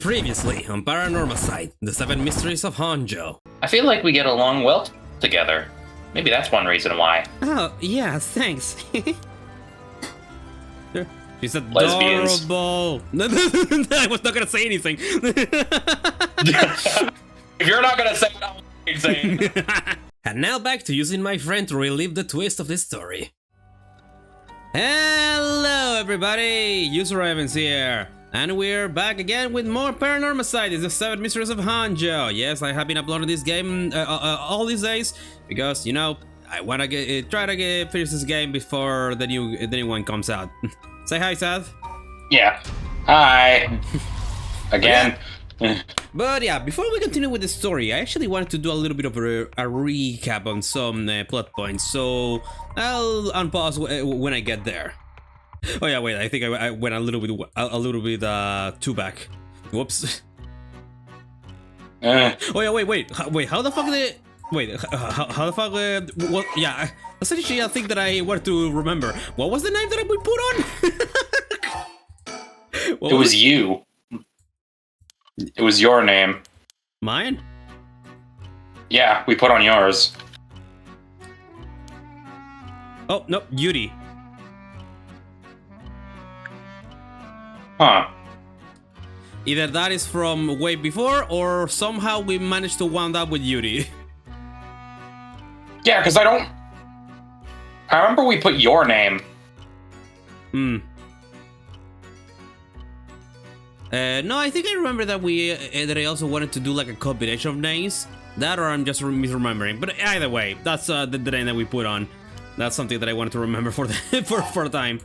Previously on Paranormasight, the 7 mysteries of Honjo. I feel like we get along well together. Maybe that's one reason why. Oh, yeah, thanks. She's Lesbians. adorable. I was not gonna say anything. If you're not gonna say it, I'll say it. And now back to using my friend to relive the twist of this story. Hello everybody, User Evans here. And we're back again with more Paranormasight. It's the 7 Mysteries of Honjo. Yes, I have been uploading this game all these days because, you know, I wanna try to finish this game before the new one comes out. Say hi, Seth. Yeah. Hi. Again. But yeah, before we continue with the story, I actually wanted to do a little bit of a recap on some plot points, so I'll unpause when I get there. Oh yeah, wait, I think I went a little bit too back. Whoops. Oh yeah, wait, how the fuck did... Wait, how the fuck... well, yeah, essentially a thing that I wanted to remember. What was the name that we put on? It was you. It was your name. Mine? Yeah, we put on yours. Oh, no, Yuri. Huh. Either that is from way before, or somehow we managed to wound up with Yuri. Yeah, because I remember we put your name. No, I think I remember that that I also wanted to do like a combination of names. That, or I'm just misremembering. But either way, that's the name that we put on. That's something that I wanted to remember for the for a time.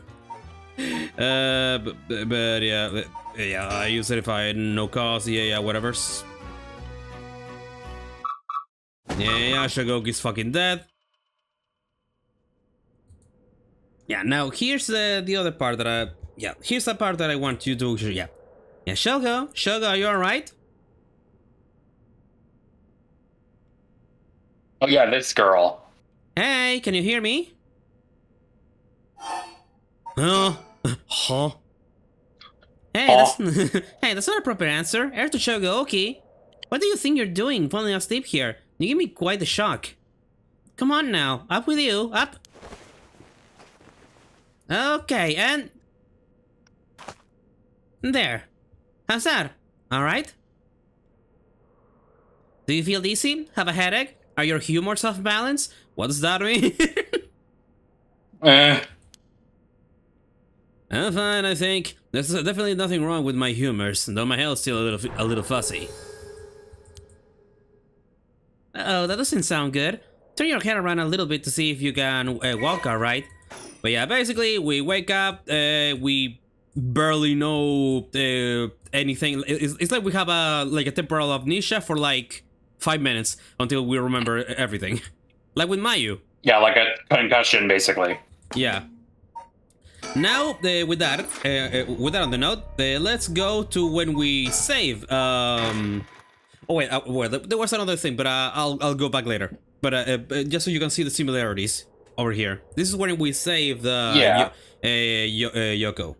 But yeah, I use it if I no cause. Yeah, whatever. Yeah, Shagoki's fucking dead. Yeah, now here's the other part that here's the part that I want you to yeah, Shogo, are you alright? Oh yeah, this girl. Hey, can you hear me? Huh? Hey, that's not a proper answer. Air to Shogo, okay. What do you think you're doing falling asleep here? You give me quite the shock. Come on now, up with you, up. Okay, and... there. How's that? Alright? Do you feel dizzy? Have a headache? Are your humors off balance? What does that mean? I'm fine, I think. There's definitely nothing wrong with my humors, though my health's still a little fuzzy. Uh-oh, that doesn't sound good. Turn your head around a little bit to see if you can walk alright. But yeah, basically, we wake up, we barely know anything. It's like we have a temporal amnesia for like 5 minutes until we remember everything. Like with Mayu. Yeah, like a concussion, basically. Yeah. Now, with that on the note, let's go to when we save. Oh wait, well, there was another thing, but I'll go back later. But just so you can see the similarities over here. This is when we save the Yoko.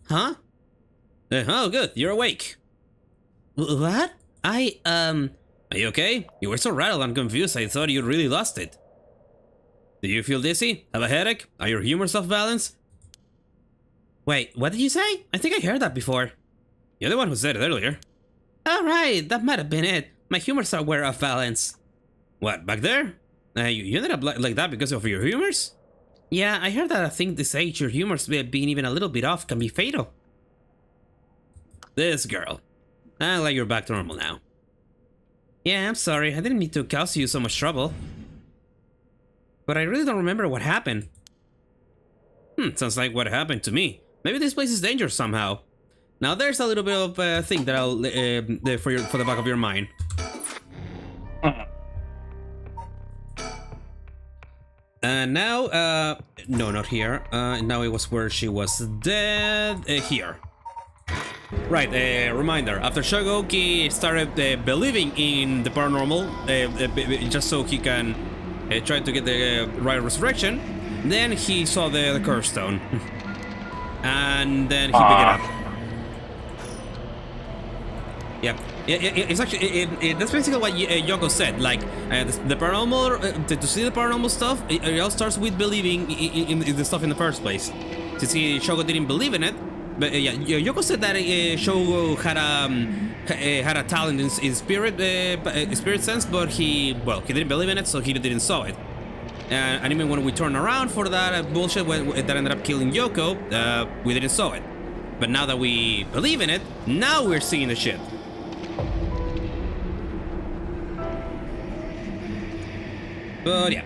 Huh? Oh, good. You're awake. What? Are you okay? You were so rattled and confused, I thought you really lost it. Do you feel dizzy? Have a headache? Are your humors off balance? Wait, what did you say? I think I heard that before. You're the one who said it earlier. Alright, that might have been it. My humors were off balance. What, back there? You ended up like that because of your humors? Yeah, I heard that I think this age your humors being even a little bit off can be fatal. This girl. I'm glad you're back to normal now. Yeah, I'm sorry, I didn't mean to cause you so much trouble. But I really don't remember what happened. Sounds like what happened to me. Maybe this place is dangerous somehow. Now there's a little bit of thing that I'll for the back of your mind. And now, no, not here. Now it was where she was dead. Here. Right, reminder, after Shogoki started believing in the paranormal, just so he can try to get the right resurrection, Then he saw the curse stone. And then he picked it up. Yeah, it's actually that's basically what Yoko said. Like the paranormal, to see the paranormal stuff, it all starts with believing in the stuff in the first place. To see Shogo didn't believe in it, but yeah, Yoko said that Shogo had a talent in spirit sense, but he didn't believe in it, so he didn't saw it. And even when we turned around for that bullshit that ended up killing Yoko, we didn't saw it. But now that we believe in it, now we're seeing the shit. But yeah.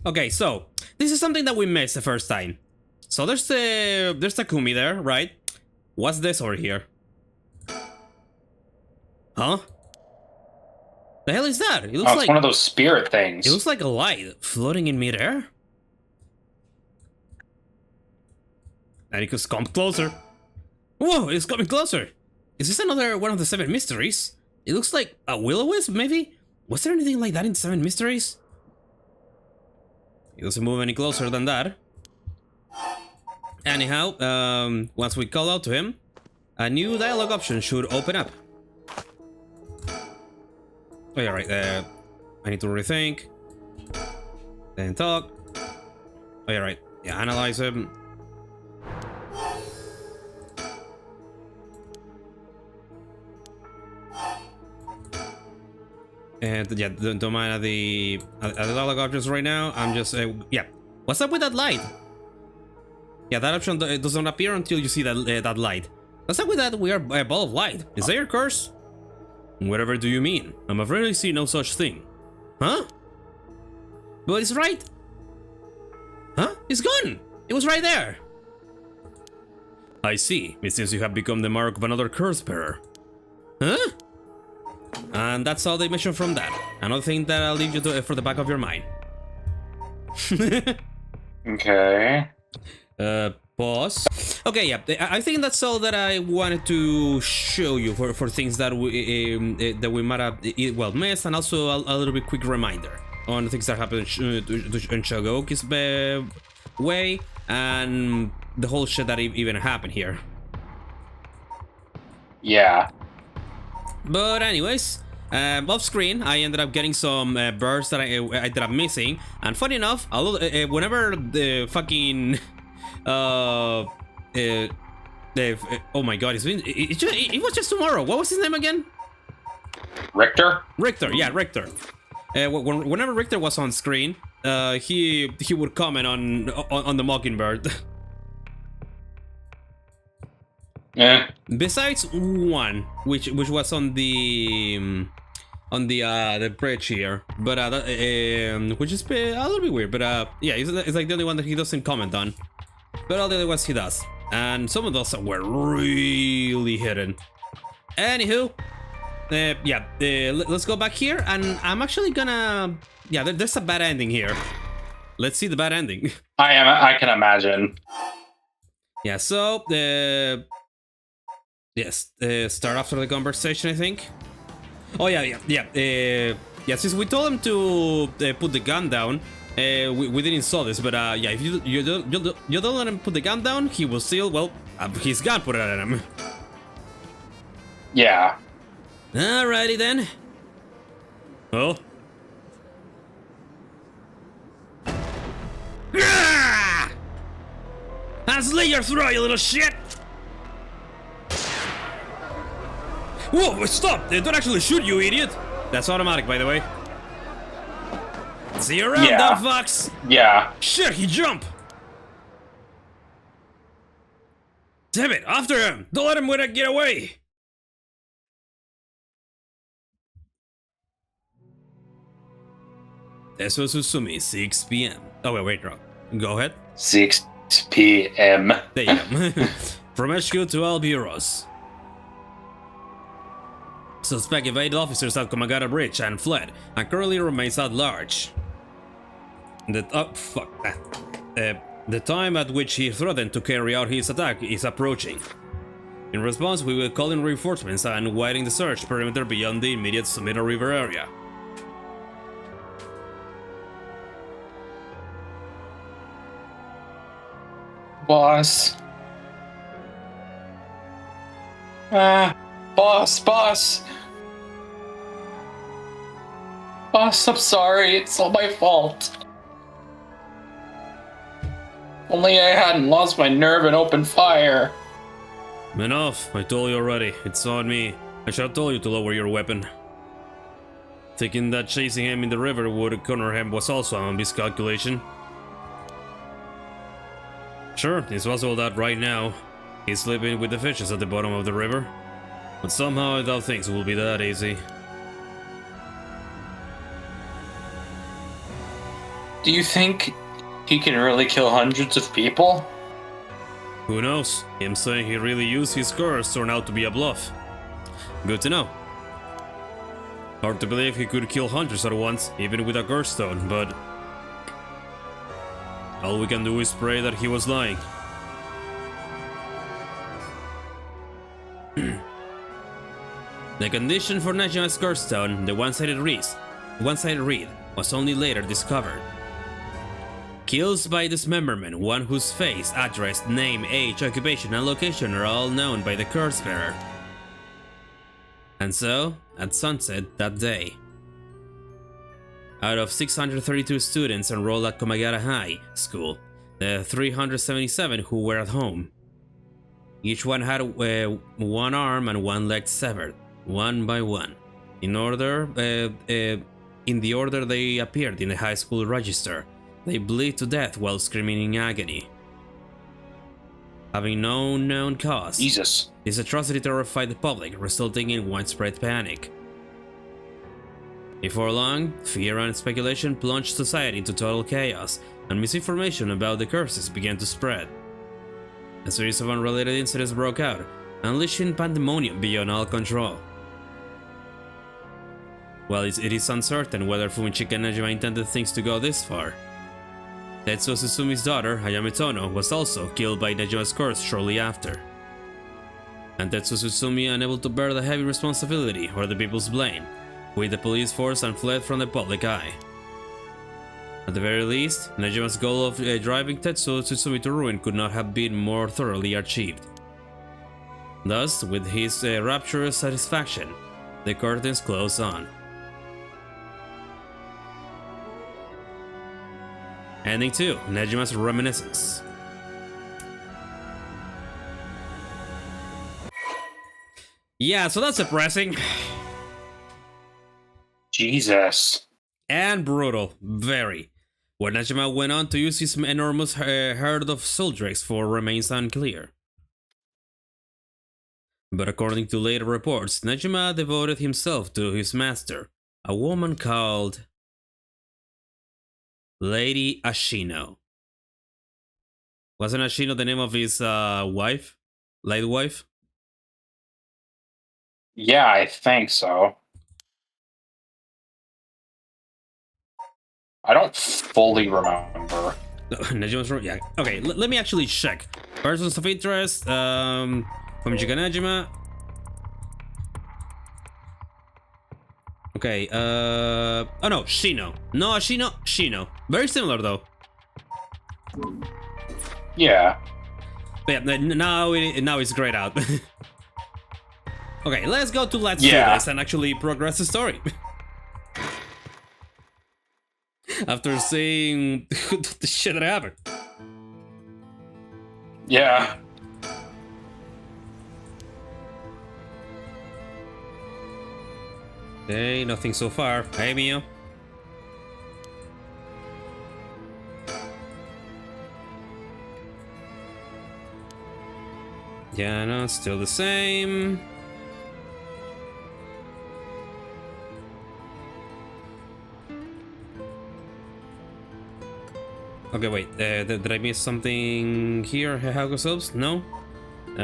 Okay, so this is something that we missed the first time. So there's Takumi there, right? What's this over here? Huh? The hell is that? It looks it's like one of those spirit things. It looks like a light floating in midair. And it could come closer. Whoa, it's coming closer. Is this another one of the 7 mysteries? It looks like a will-o-wisp, maybe? Was there anything like that in 7 mysteries? It doesn't move any closer than that. Anyhow, once we call out to him, a new dialogue option should open up. Oh yeah, right, I need to rethink. Then talk. Oh yeah, right. Yeah, analyze him. And yeah, don't mind the dialogue options right now. I'm just yeah. What's up with that light? Yeah, that option doesn't appear until you see that light. What's up with that weird ball of light? Is that your curse? Whatever do you mean? I'm afraid I see no such thing. Huh? But it's right. Huh? It's gone. It was right there. I see. It seems you have become the mark of another curse bearer. Huh? And that's all they mention from that. Another thing that I'll leave you to for the back of your mind. Okay. Pause. Okay, yeah. I think that's all that I wanted to show you for things that we might have missed, and also a little bit quick reminder on the things that happened in Shogoki's way and the whole shit that even happened here. Yeah. But anyways, off screen, I ended up getting some birds that I ended up missing, and funny enough, whenever the fucking oh my god, it was just tomorrow. What was his name again? Richter? Richter, yeah, Richter. Whenever Richter was on screen, he would comment on the Mockingbird. Yeah. Besides one, which was on the bridge here, but which is a little bit weird. But yeah, it's like the only one that he doesn't comment on. But all the other ones he does, and some of those were really hidden. Anywho, yeah, let's go back here, and I'm actually gonna, yeah, there's a bad ending here. Let's see the bad ending. I can imagine. Yeah, so yes, start after the conversation, I think. Oh yeah. Yeah, since we told him to put the gun down, we didn't saw this, but yeah, if you don't let him put the gun down, he will still, well, his gun put it at him. Yeah. Alrighty then. Oh. Ah! I'll slit your throat, you little shit! Whoa, stop! They don't actually shoot you, idiot! That's automatic, by the way. See you around, dumb fox! Yeah. Shit, he jumped! Damn it, after him! Don't let him get away! This was Susumi, 6 p.m. Oh, wait, wrong. Go ahead. 6 p.m. There you go. From HQ to all bureaus. Suspect evaded officers at Komagata Bridge and fled, and currently remains at large. The time at which he threatened to carry out his attack is approaching. In response, we will call in reinforcements and widen the search perimeter beyond the immediate Sumida River area. Boss. Boss. Boss, I'm sorry. It's all my fault. Only I hadn't lost my nerve and opened fire. Enough, I told you already. It's on me. I should have told you to lower your weapon. Thinking that chasing him in the river would corner him was also a miscalculation. Sure, it's possible that right now he's sleeping with the fishes at the bottom of the river, but somehow I doubt things will be that easy. Do you think he can really kill hundreds of people? Who knows? Him saying he really used his curse turned out to be a bluff. Good to know. Hard to believe he could kill hundreds at once, even with a curse stone, but all we can do is pray that he was lying. The condition for Nejima's curse stone, the one-sided reed, was only later discovered. Kills by dismemberment, one whose face, address, name, age, occupation, and location are all known by the curse bearer. And so, at sunset that day, out of 632 students enrolled at Komagara High School, the 377 who were at home, each one had one arm and one leg severed, one by one, in the order they appeared in the high school register. They bleed to death while screaming in agony. Having no known cause, Jesus. This atrocity terrified the public, resulting in widespread panic. Before long, fear and speculation plunged society into total chaos, and misinformation about the curses began to spread. A series of unrelated incidents broke out, unleashing pandemonium beyond all control. While it is uncertain whether Fumichika Nejima intended things to go this far, Tetsuo Tsusumi's daughter, Hayame Tono, was also killed by Nejima's curse shortly after. And Tetsuo Tsusumi, unable to bear the heavy responsibility or the people's blame, quit the police force and fled from the public eye. At the very least, Nejima's goal of driving Tetsuo Tsutsumi to ruin could not have been more thoroughly achieved. Thus, with his rapturous satisfaction, the curtains close on. Ending 2, Nejima's Reminiscence. Yeah, so that's depressing. Jesus. And brutal, very. When Nejima went on to use his enormous herd of Suldrakes for remains unclear. But according to later reports, Nejima devoted himself to his master, a woman called Lady Ashino. Wasn't Ashino the name of his wife? Late wife? Yeah, I think so. I don't fully remember. Nejima's room? Yeah. Okay, let me actually check. Persons of interest, Fumichika Nejima. Okay, oh no, Shino. No, Ashino, Shino. Very similar though. Yeah. But yeah, now it's grayed out. Okay, let's go to Let's Do This and actually progress the story. After seeing the shit that happened. Yeah. Okay, nothing so far. Hey, Mio. Yeah, no, still the same. Okay, wait, did I miss something here? How goes subs? No?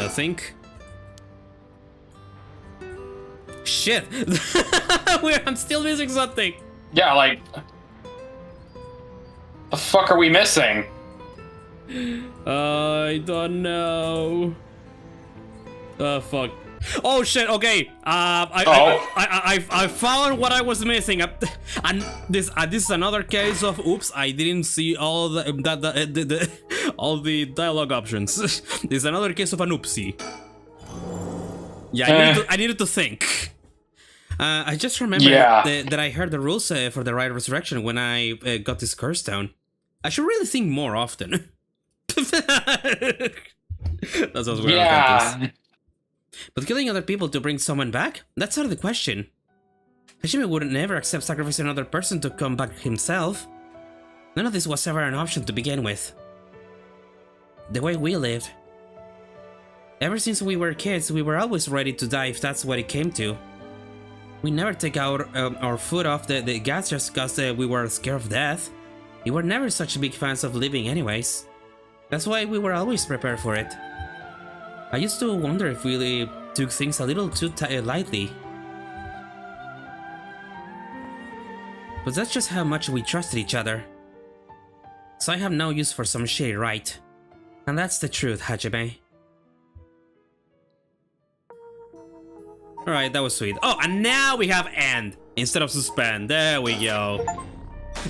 Think? Shit! I'm still missing something! Yeah, like... The fuck are we missing? I don't know. Oh, fuck. Oh shit! Okay. I found what I was missing, and this is another case of oops. I didn't see all all the dialogue options. This is another case of an oopsie. Yeah, I needed to think. I just remember that I heard the rules for the Rite of Resurrection when I got this curse down. I should really think more often. That's what's weird. Yeah. But killing other people to bring someone back? That's out of the question. Hajime would never accept sacrificing another person to come back himself. None of this was ever an option to begin with. The way we lived. Ever since we were kids, we were always ready to die if that's what it came to. We never take our foot off the gas just because we were scared of death. We were never such big fans of living anyways. That's why we were always prepared for it. I used to wonder if we really took things a little too lightly. But that's just how much we trusted each other. So I have no use for some shitty right. And that's the truth, Hajime. Alright, that was sweet. Oh, and now we have end instead of suspend. There we go.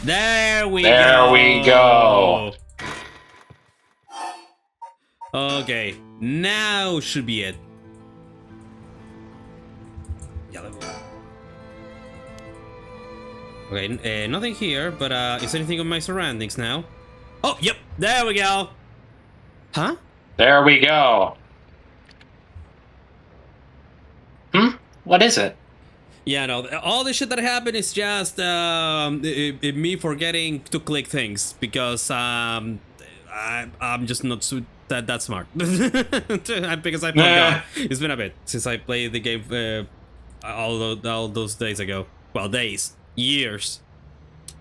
There we go. Okay, now should be it. Yeah, okay, nothing here, but is anything on my surroundings now? Oh, yep, there we go. Huh? There we go. What is it? Yeah, no, all the shit that happened is just me forgetting to click things because I'm just not so that smart. Because I forgot. It's been a bit since I played the game all those days ago. Well, days, years.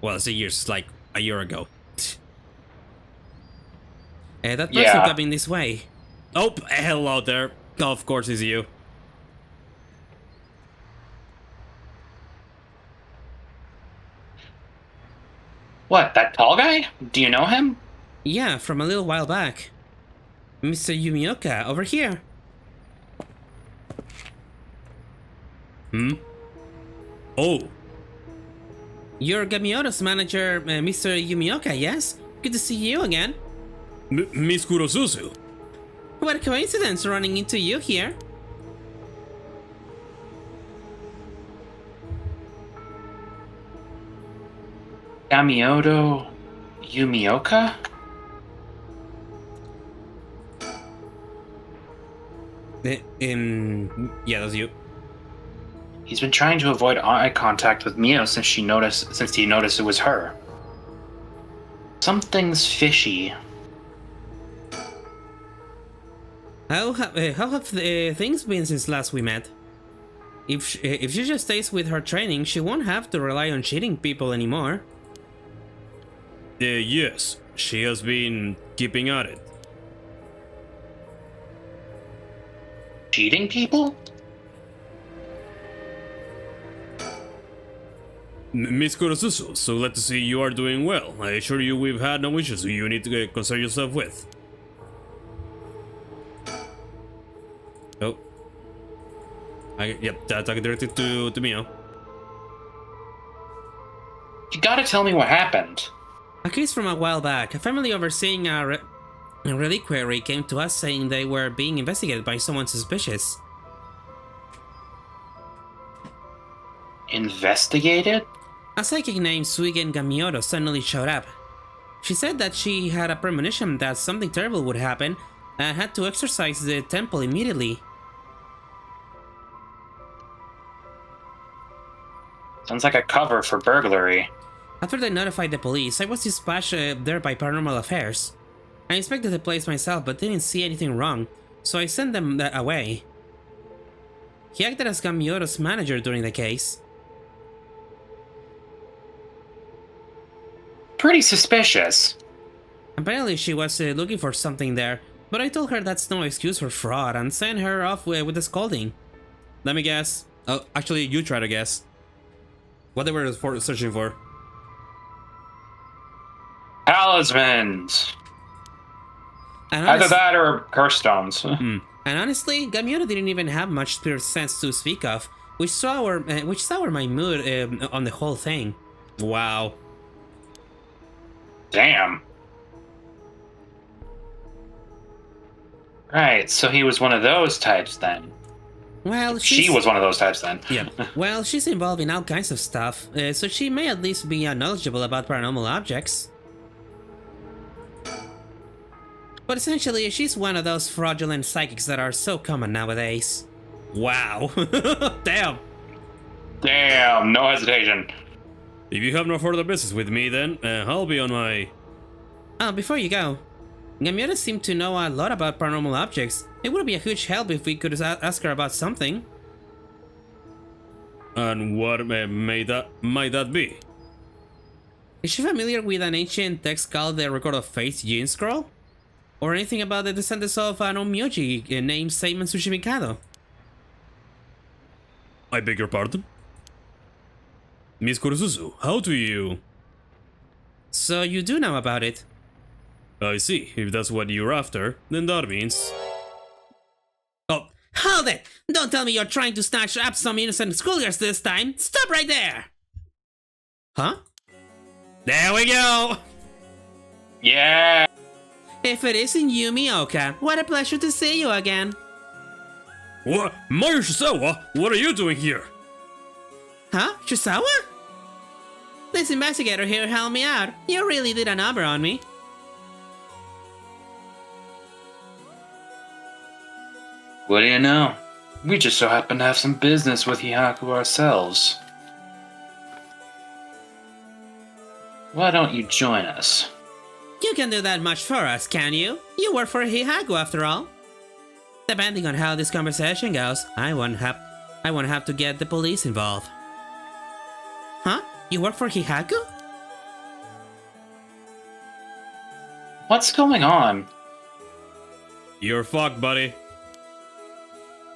Well, it's years. It's like a year ago. That person coming this way. Oh, hello there. Of course, it's you. What, that tall guy? Do you know him? Yeah, from a little while back. Mr. Yumioka, over here. Oh. You're Gamioto's manager, Mr. Yumioka, yes? Good to see you again. Miss Kurosuzu. What a coincidence running into you here. Gamioto Yumioka? Yeah, that's you. He's been trying to avoid eye contact with Mio since he noticed it was her. Something's fishy. How have things been since last we met? If she just stays with her training, she won't have to rely on cheating people anymore. Yes, she has been keeping at it. Cheating people? Miss Kurosuzu, so glad to see you are doing well. I assure you we've had no issues you need to concern yourself with. Oh. Yep, talking directed to Mio. You gotta tell me what happened. A case from a while back. A family overseeing a reliquary came to us saying they were being investigated by someone suspicious. Investigated? A psychic named Suigen Gamioto suddenly showed up. She said that she had a premonition that something terrible would happen and had to exorcise the temple immediately. Sounds like a cover for burglary. After they notified the police, I was dispatched there by Paranormal Affairs. I inspected the place myself but didn't see anything wrong, so I sent them away. He acted as Gamioto's manager during the case. Pretty suspicious. Apparently she was looking for something there, but I told her that's no excuse for fraud and sent her off with a scolding. Let me guess. Oh, actually, you try to guess. What they were searching for. Talismans. And Either that or curse stones. And honestly, Gamura didn't even have much spirit sense to speak of, which soured my mood on the whole thing. Wow. Damn. Right, so he was one of those types then. Well, She was one of those types then. Yeah. Well, she's involved in all kinds of stuff, so she may at least be knowledgeable about paranormal objects. But essentially, she's one of those fraudulent psychics that are so common nowadays. Wow. Damn. Damn, no hesitation. If you have no further business with me, then I'll be on my... Oh, before you go, Gamura seemed to know a lot about paranormal objects. It would be a huge help if we could ask her about something. And what might that be? Is she familiar with an ancient text called the Record of Fate's Gene Scroll? Or anything about the descendants of an Onmyoji named Seiman Tsushimikado? I beg your pardon? Miss Kurusuzu, how do you... So you do know about it? I see. If that's what you're after, then that means... Oh, hold it! Don't tell me you're trying to snatch up some innocent schoolgirls this time! Stop right there! Huh? There we go! Yeah. If it isn't Yumi Oka, what a pleasure to see you again. What? Mario Shisawa, what are you doing here? Huh? Shisawa? This investigator here helped me out. You really did a number on me. What do you know? We just so happen to have some business with Hihaku ourselves. Why don't you join us? You can do that much for us, can you? You work for Hihaku after all. Depending on how this conversation goes, I won't have to get the police involved. Huh? You work for Hihaku? What's going on? You're fucked, buddy.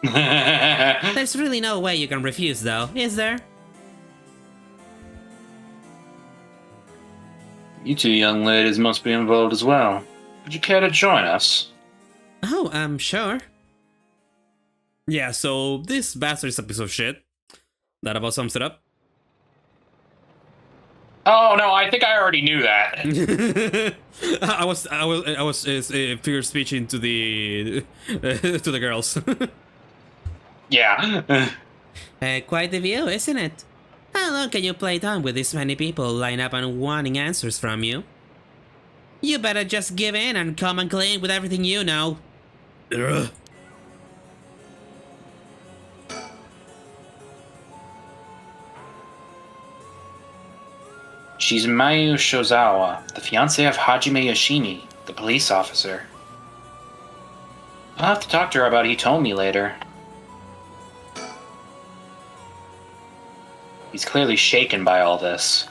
There's really no way you can refuse though, is there? You two young ladies must be involved as well. Would you care to join us? Oh, I'm sure. Yeah, so this bastard is a piece of shit. That about sums it up. Oh no, I think I already knew that. I was figure speeching to the to the girls. Yeah. Quite the view, isn't it? How long can you play down with this many people line up and wanting answers from you? You better just give in and come and clean with everything you know. Ugh. She's Mayu Shozawa, the fiancée of Hajime Yoshimi, the police officer. I'll have to talk to her about Hitomi later. He's clearly shaken by all this.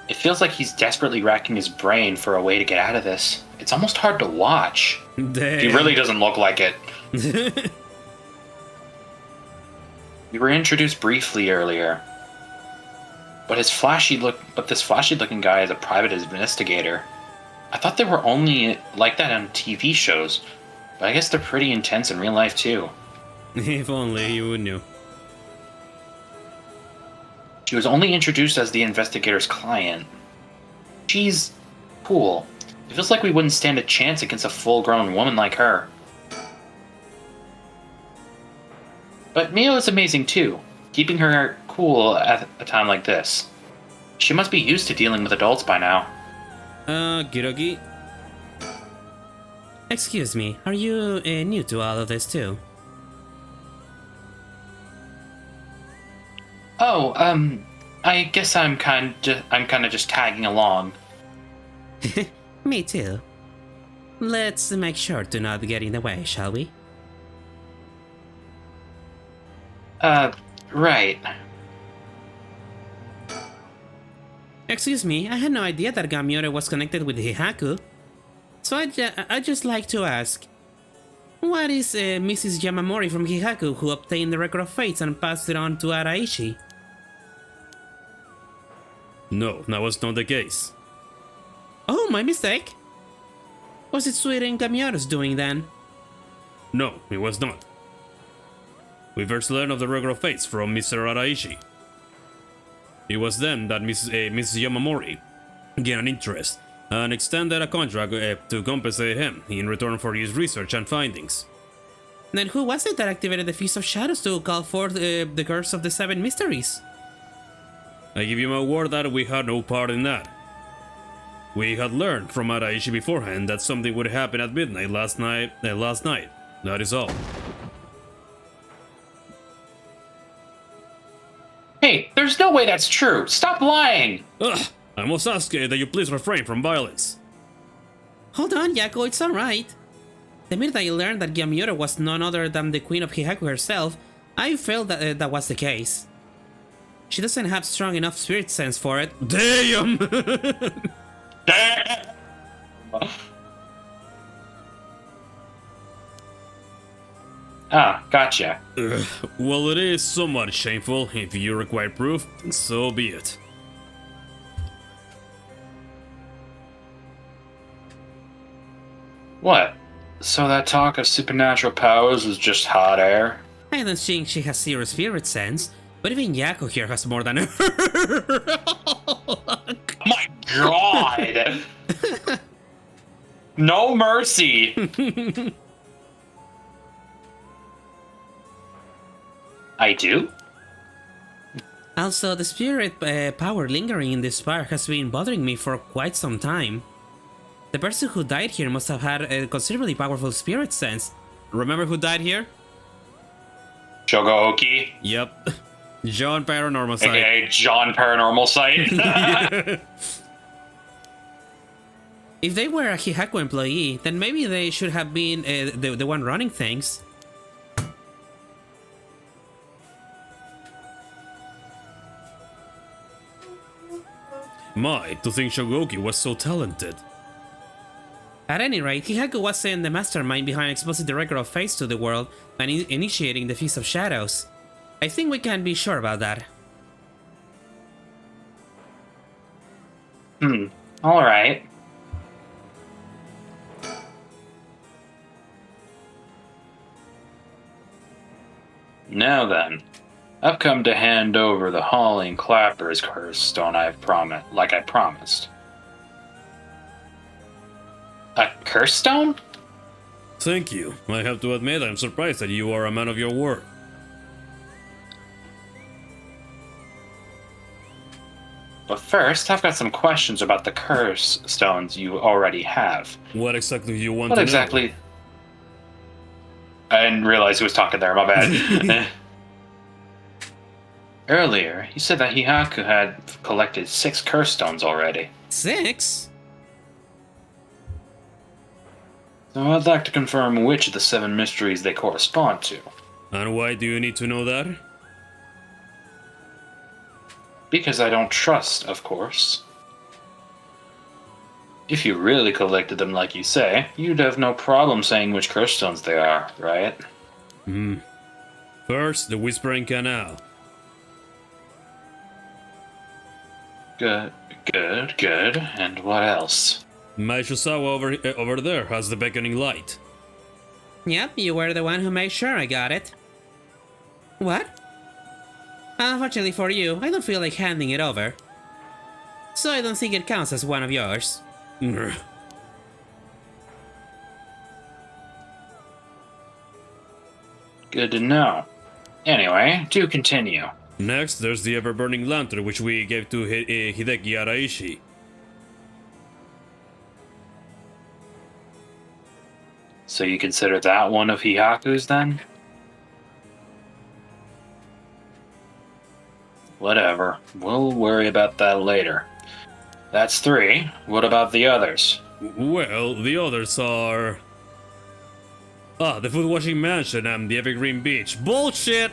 It feels like he's desperately racking his brain for a way to get out of this. It's almost hard to watch. Damn. He really doesn't look like it. We were introduced briefly earlier. But this flashy looking guy is a private investigator. I thought they were only like that on TV shows, but I guess they're pretty intense in real life too. If only you knew. She was only introduced as the investigator's client. She's cool. It feels like we wouldn't stand a chance against a full-grown woman like her. But Mio is amazing too, keeping her cool at a time like this. She must be used to dealing with adults by now. Girogi? Excuse me, are you new to all of this too? Oh, I guess I'm kind of just tagging along. Me too. Let's make sure to not get in the way, shall we? Right. Excuse me, I had no idea that Gamura was connected with Hihaku. So I'd just like to ask, what is Mrs. Yamamori from Hihaku who obtained the Record of Fates and passed it on to Araishi? No, that was not the case. Oh, my mistake. Was it Suiren Gamiota's doing then? No, it was not. We first learned of the Record of Fates from Mr. Araishi. It was then that Mrs. Yamamori gained an interest and extended a contract to compensate him in return for his research and findings. Then who was it that activated the Feast of Shadows to call forth the Curse of the Seven Mysteries? I give you my word that we had no part in that. We had learned from Araishi beforehand that something would happen at midnight last night. That is all. Hey, there's no way that's true. Stop lying. Ugh! I must ask that you please refrain from violence. Hold on, Yako, it's alright. The minute I learned that Gyamiura was none other than the Queen of Hihaku herself, I felt that that was the case. She doesn't have strong enough spirit sense for it. Damn! Ah, gotcha. Well, it is somewhat shameful. If you require proof, then so be it. What? So that talk of supernatural powers was just hot air? I don't think she has zero spirit sense, but even Yako here has more than her. My god! No mercy! I do? Also, the spirit power lingering in this spire has been bothering me for quite some time. The person who died here must have had a considerably powerful spirit sense. Remember who died here? Shogooki? Yep. John Paranormasight. AKA John Paranormasight. If they were a Hihaku employee, then maybe they should have been the one running things. My, to think Shogoki was so talented. At any rate, Hihaku wasn't the mastermind behind exposing the Record of Fates to the world and initiating the Feast of Shadows. I think we can be sure about that. Alright. Now then, I've come to hand over the Hauling Clapper's curse stone I promised. A curse stone? Thank you. I have to admit I'm surprised that you are a man of your word. But first, I've got some questions about the curse stones you already have. What exactly do you want What to exactly? know? I didn't realize who was talking there, my bad. Earlier, you said that Hihaku had collected 6 curse stones already. 6? So I'd like to confirm which of the 7 mysteries they correspond to. And why do you need to know that? Because I don't trust, of course. If you really collected them like you say, you'd have no problem saying which curse stones they are, right? First, the Whispering Canal. Good. And what else? Maishusawa over there has the beckoning light. Yep, you were the one who made sure I got it. What? Unfortunately for you, I don't feel like handing it over. So I don't think it counts as one of yours. Grr. Good to know. Anyway, do continue. Next, there's the ever-burning lantern which we gave to Hideki Araishi. So you consider that one of Hihaku's then? Whatever. We'll worry about that later. That's 3. What about the others? Well, the others are... the Food Washing Mansion and the Evergreen Beach. Bullshit!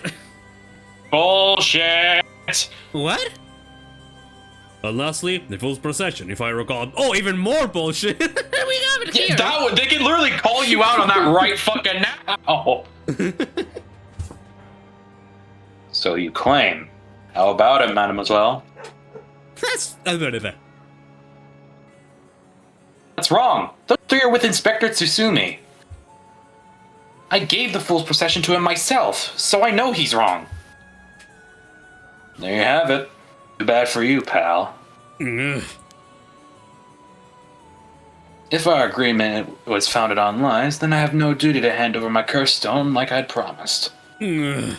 Bullshit! What? And lastly, the Fool's Procession, if I recall. Oh, even more bullshit! We have it here! That one, they can literally call you out on that right fucking now! So you claim. How about it, mademoiselle? That's a bit of it. That's wrong. Those three are with Inspector Tsusumi. I gave the Fool's Procession to him myself, so I know he's wrong. There you have it. Too bad for you, pal. Ugh. If our agreement was founded on lies, then I have no duty to hand over my curse stone like I'd promised. Ugh.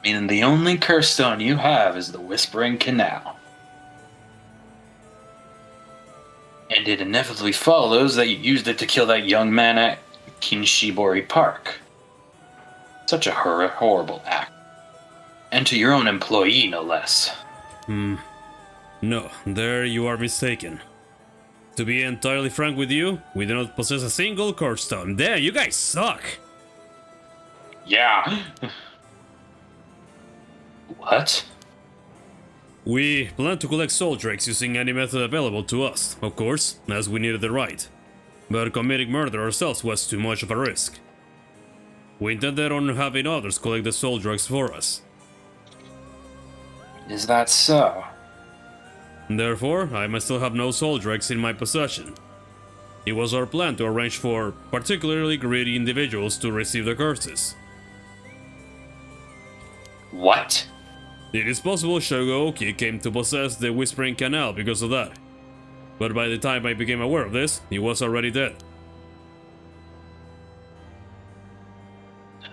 Meaning the only curse stone you have is the Whispering Canal. And it inevitably follows that you used it to kill that young man at Kinshibori Park. Such a horrible act. And to your own employee, no less. No, there you are mistaken. To be entirely frank with you, we do not possess a single curse stone. Damn, you guys suck! Yeah. What? We plan to collect soul drakes using any method available to us, of course, as we needed the right. But committing murder ourselves was too much of a risk. We intended on having others collect the soul drakes for us. Is that so? Therefore, I myself have no soul drakes in my possession. It was our plan to arrange for particularly greedy individuals to receive the curses. What? It is possible Shogo came to possess the Whispering Canal because of that. But by the time I became aware of this, he was already dead.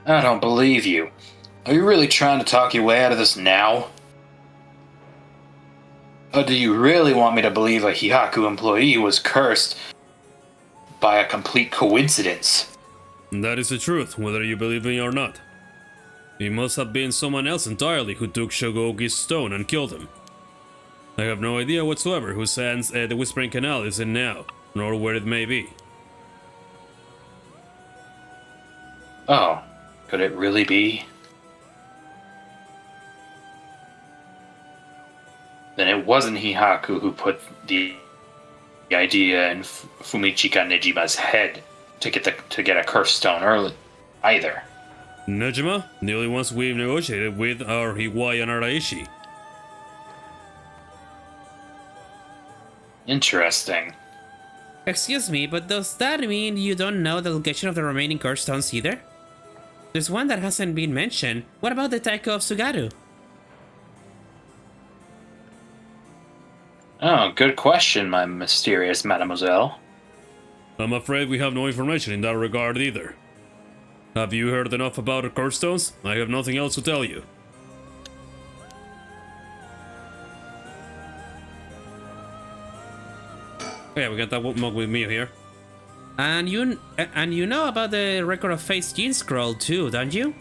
I don't believe you. Are you really trying to talk your way out of this now? Or do you really want me to believe a Hihaku employee was cursed by a complete coincidence? That is the truth, whether you believe me or not. It must have been someone else entirely who took Shogoki's stone and killed him. I have no idea whatsoever whose hands the Whispering Canal is in now, nor where it may be. Oh, could it really be? Then it wasn't Hihaku who put the idea in Fumichika Nejima's head to get a curse stone early, either. Nejima, the only ones we've negotiated with are Hiwai and Araishi. Interesting. Excuse me, but does that mean you don't know the location of the remaining curse stones either? There's one that hasn't been mentioned. What about the Taiko of Sugaru? Oh, good question, my mysterious mademoiselle. I'm afraid we have no information in that regard either. Have you heard enough about curse stones? I have nothing else to tell you. Yeah, we got that mug with me here. And you know about the Record of Fate's Gene Scroll too, don't you?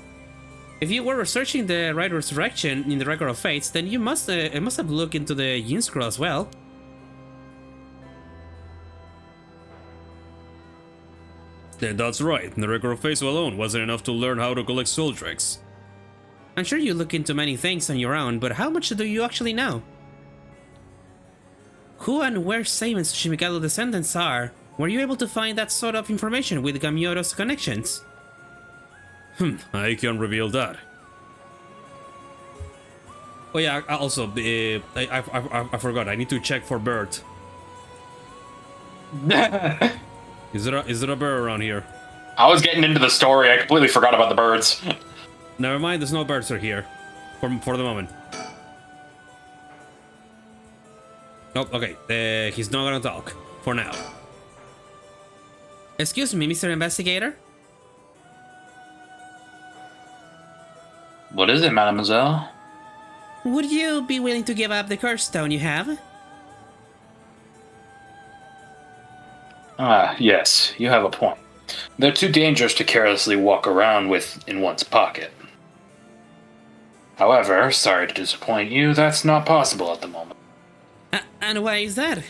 If you were researching the right resurrection in the Record of Fates, then you must have looked into the Gene Scroll as well. That's right, the Record of Fates alone wasn't enough to learn how to collect soul drakes. I'm sure you look into many things on your own, but how much do you actually know? Who and where Seimon's Shimikado descendants are? Were you able to find that sort of information with Gamiora's connections? I can't reveal that. Oh yeah, also, I forgot, I need to check for Bert. Is there a bird around here? I was getting into the story. I completely forgot about the birds. Never mind, there's no birds are here. For the moment. Oh, okay, he's not gonna talk. For now. Excuse me, Mr. Investigator? What is it, mademoiselle? Would you be willing to give up the curse stone you have? Ah, yes, you have a point. They're too dangerous to carelessly walk around with in one's pocket. However, sorry to disappoint you, that's not possible at the moment. And why is that?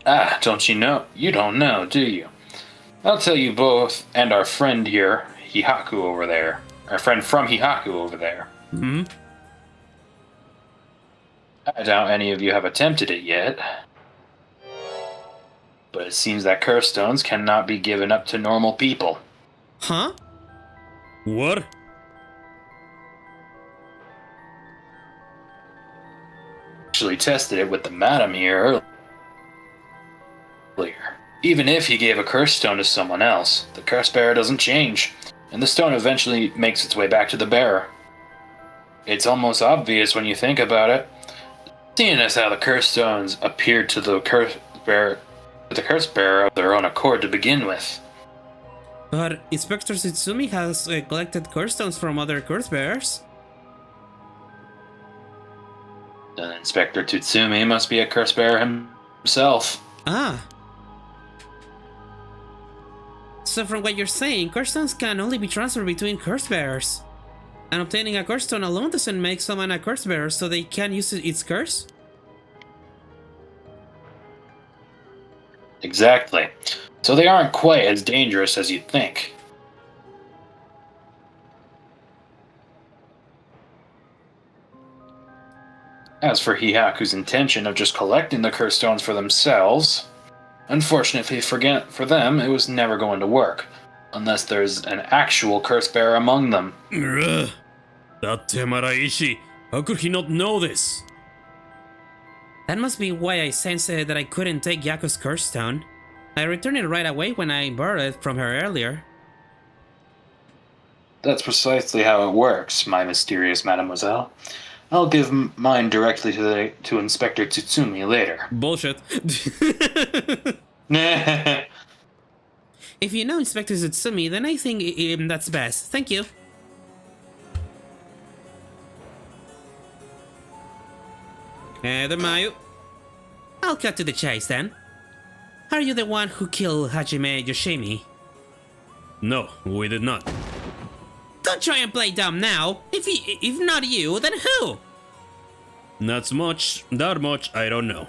Ah, don't you know? You don't know, do you? I'll tell you both, and our friend here, Hihaku over there. Our friend from Hihaku over there. Hmm? I doubt any of you have attempted it yet. But it seems that curse stones cannot be given up to normal people. Huh? actually tested it with the madam here earlier. Even if he gave a curse stone to someone else, the curse bearer doesn't change, and the stone eventually makes its way back to the bearer. It's almost obvious when you think about it, seeing as how the curse stones appeared to the curse bearer of their own accord to begin with. But Inspector Tsutsumi has collected curse stones from other curse bearers. Then Inspector Tsutsumi must be a curse bearer himself. Ah. So from what you're saying, curse stones can only be transferred between curse bearers. And obtaining a curse stone alone doesn't make someone a curse bearer, so they can't use its curse? Exactly. So they aren't quite as dangerous as you'd think. As for Hihaku's intention of just collecting the curse stones for themselves, unfortunately for them, it was never going to work, unless there's an actual curse bearer among them. Ugh. That Temaraishi, how could he not know this? That must be why I sensed that I couldn't take Yako's curse stone. I returned it right away when I borrowed it from her earlier. That's precisely how it works, my mysterious mademoiselle. I'll give mine directly to Inspector Tsutsumi later. Bullshit. If you know Inspector Tsutsumi, then I think that's best. Thank you. Mayu. I'll cut to the chase then. Are you the one who killed Hajime Yoshimi? No, we did not. Don't try and play dumb now. If not you, then who? That much, I don't know.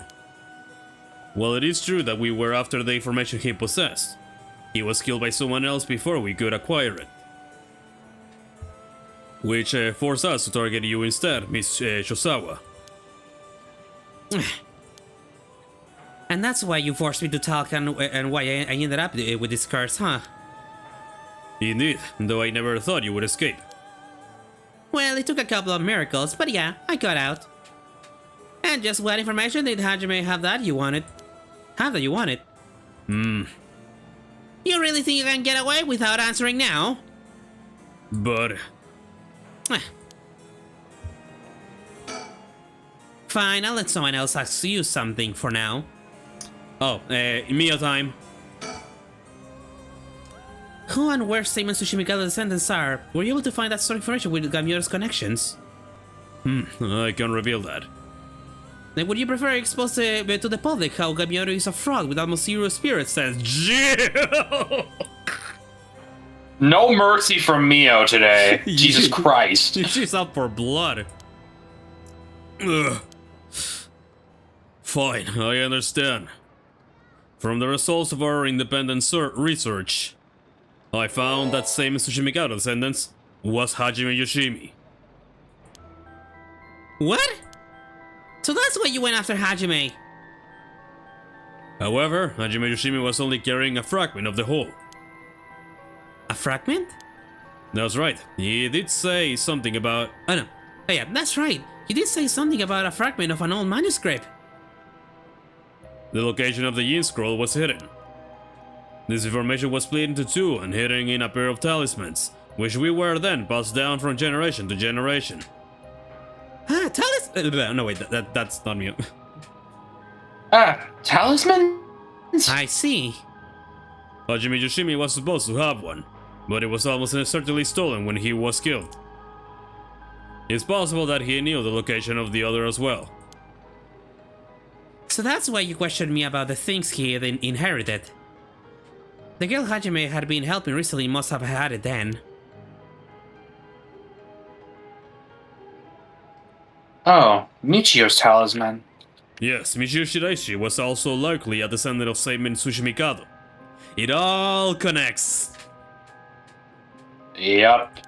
Well, it is true that we were after the information he possessed. He was killed by someone else before we could acquire it. Which forced us to target you instead, Miss Shosawa. And that's why you forced me to talk and why I ended up with this curse, huh? Indeed, though I never thought you would escape. Well, it took a couple of miracles, but yeah, I got out. And just what information did Hajime have that you wanted? You really think you can get away without answering now? But... Fine, I'll let someone else ask you something for now. Oh, meal time. Who and where Seimon Tsushimikado's descendants are? Were you able to find that sort of information with Gamyora's connections? I can't reveal that. Then would you prefer expose to the public how Gamyora is a fraud with almost zero spirit sense? Jill! No mercy from Mio today. Jesus Christ. She's up for blood. Ugh. Fine, I understand. From the results of our independent research, I found that same Tsushimikado descendants was Hajime Yoshimi. What? So that's why you went after Hajime? However, Hajime Yoshimi was only carrying a fragment of the whole. A fragment? That's right, he did say something about... Oh no, oh yeah, that's right. He did say something about a fragment of an old manuscript. The location of the Yin scroll was hidden. This information was split into two and hidden in a pair of talismans, which we were then passed down from generation to generation. Ah, no wait, that's not me. Talismans? I see. Hajime Yoshimi was supposed to have one, but it was almost certainly stolen when he was killed. It's possible that he knew the location of the other as well. So that's why you questioned me about the things he had inherited. The girl Hajime had been helping recently must have had it then. Oh, Michio's talisman. Yes, Michio Shiraishi was also likely a descendant of Seimin Tsushimikado. It all connects. Yep.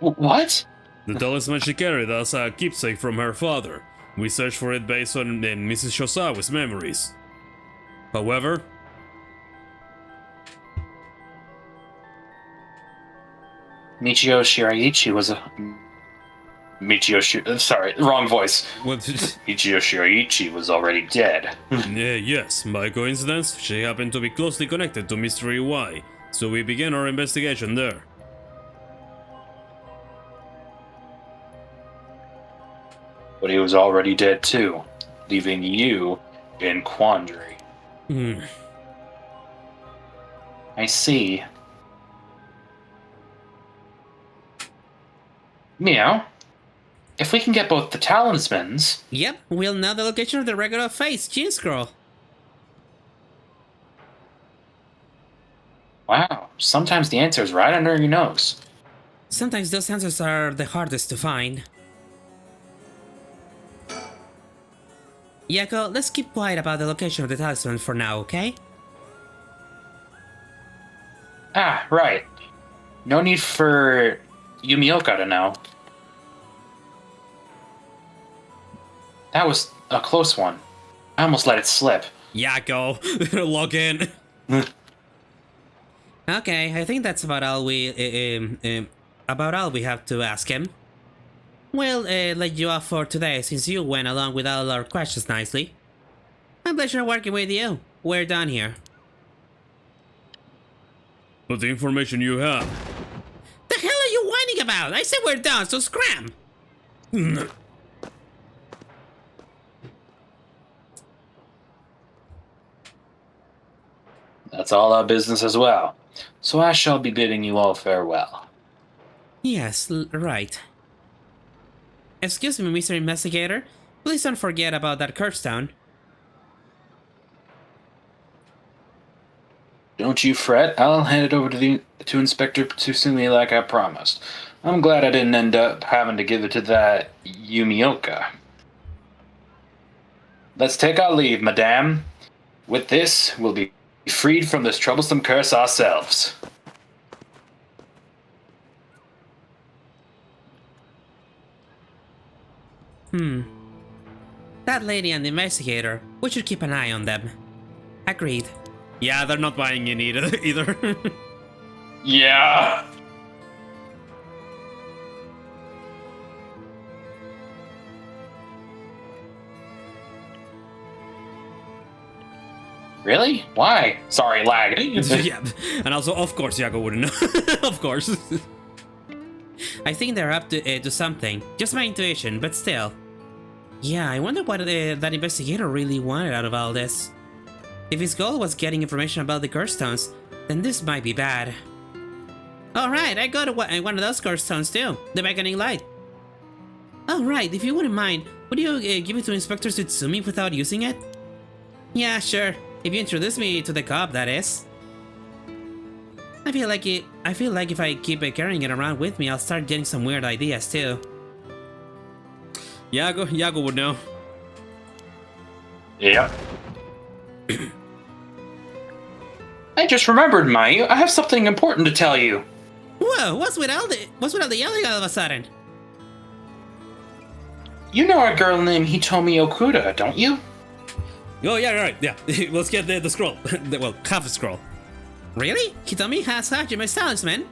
What? The talisman she carried as a keepsake from her father. We searched for it based on Mrs. Shosawa's memories. However, Michio Shiraishi was Sorry, wrong voice. What? Michio Shiraichi was already dead. Yes, by coincidence, she happened to be closely connected to Mystery Y, so we began our investigation there. But he was already dead too, leaving you in quandary. I see. Meow. If we can get both the talismans... Yep, we'll know the location of the regular face gene scroll. Wow, sometimes the answer is right under your nose. Sometimes those answers are the hardest to find. Yako, let's keep quiet about the location of the talisman for now, okay? Ah, right. No need for Yumioka to know. That was a close one. I almost let it slip. Yako, log in. Okay, I think that's about all we have to ask him. We'll let you off for today since you went along with all our questions nicely. My pleasure working with you. We're done here. But the information you have. The hell are you whining about? I said we're done, so scram! That's all our business as well. So I shall be bidding you all farewell. Yes, right. Excuse me, Mr. Investigator. Please don't forget about that curse stone. Don't you fret. I'll hand it over to Inspector Tsusumi like I promised. I'm glad I didn't end up having to give it to that Yumioka. Let's take our leave, madame. With this, we'll be freed from this troublesome curse ourselves. That lady and the investigator, we should keep an eye on them. Agreed. Yeah, they're not buying in either. Yeah. Really? Why? Sorry, lag. Yeah, and also, of course, Yako wouldn't know. Of course. I think they're up to something. Just my intuition, but still. Yeah, I wonder what that investigator really wanted out of all this. If his goal was getting information about the curse stones, then this might be bad. Alright, I got one of those curse stones too. The beckoning light. Alright, if you wouldn't mind, would you give it to Inspector Tsutsumi without using it? Yeah, sure. If you introduce me to the cop, that is. I feel like if I keep carrying it around with me, I'll start getting some weird ideas too. Yako would know. Yep. I just remembered, Mayu. I have something important to tell you. Whoa, what's with all the yelling all of a sudden? You know a girl named Hitomi Okuda, don't you? Oh, yeah, right, yeah. Let's get the scroll. Well, half a scroll. Really? Hitomi has Hajime's talisman?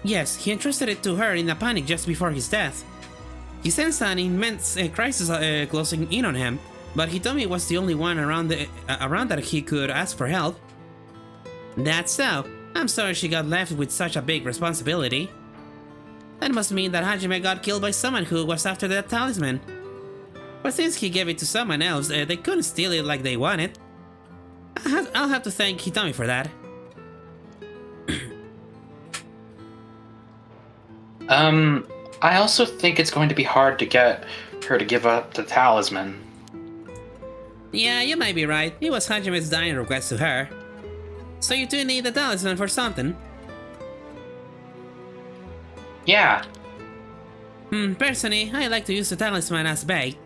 Yes, he entrusted it to her in a panic just before his death. He sensed an immense crisis closing in on him, but Hitomi was the only one around that he could ask for help. That's so. I'm sorry she got left with such a big responsibility. That must mean that Hajime got killed by someone who was after that talisman. But since he gave it to someone else, they couldn't steal it like they wanted. I'll have to thank Hitomi for that. I also think it's going to be hard to get her to give up the talisman. Yeah, you might be right. It was Hajime's dying request to her. So you do need the talisman for something? Yeah. Personally, I like to use the talisman as bait.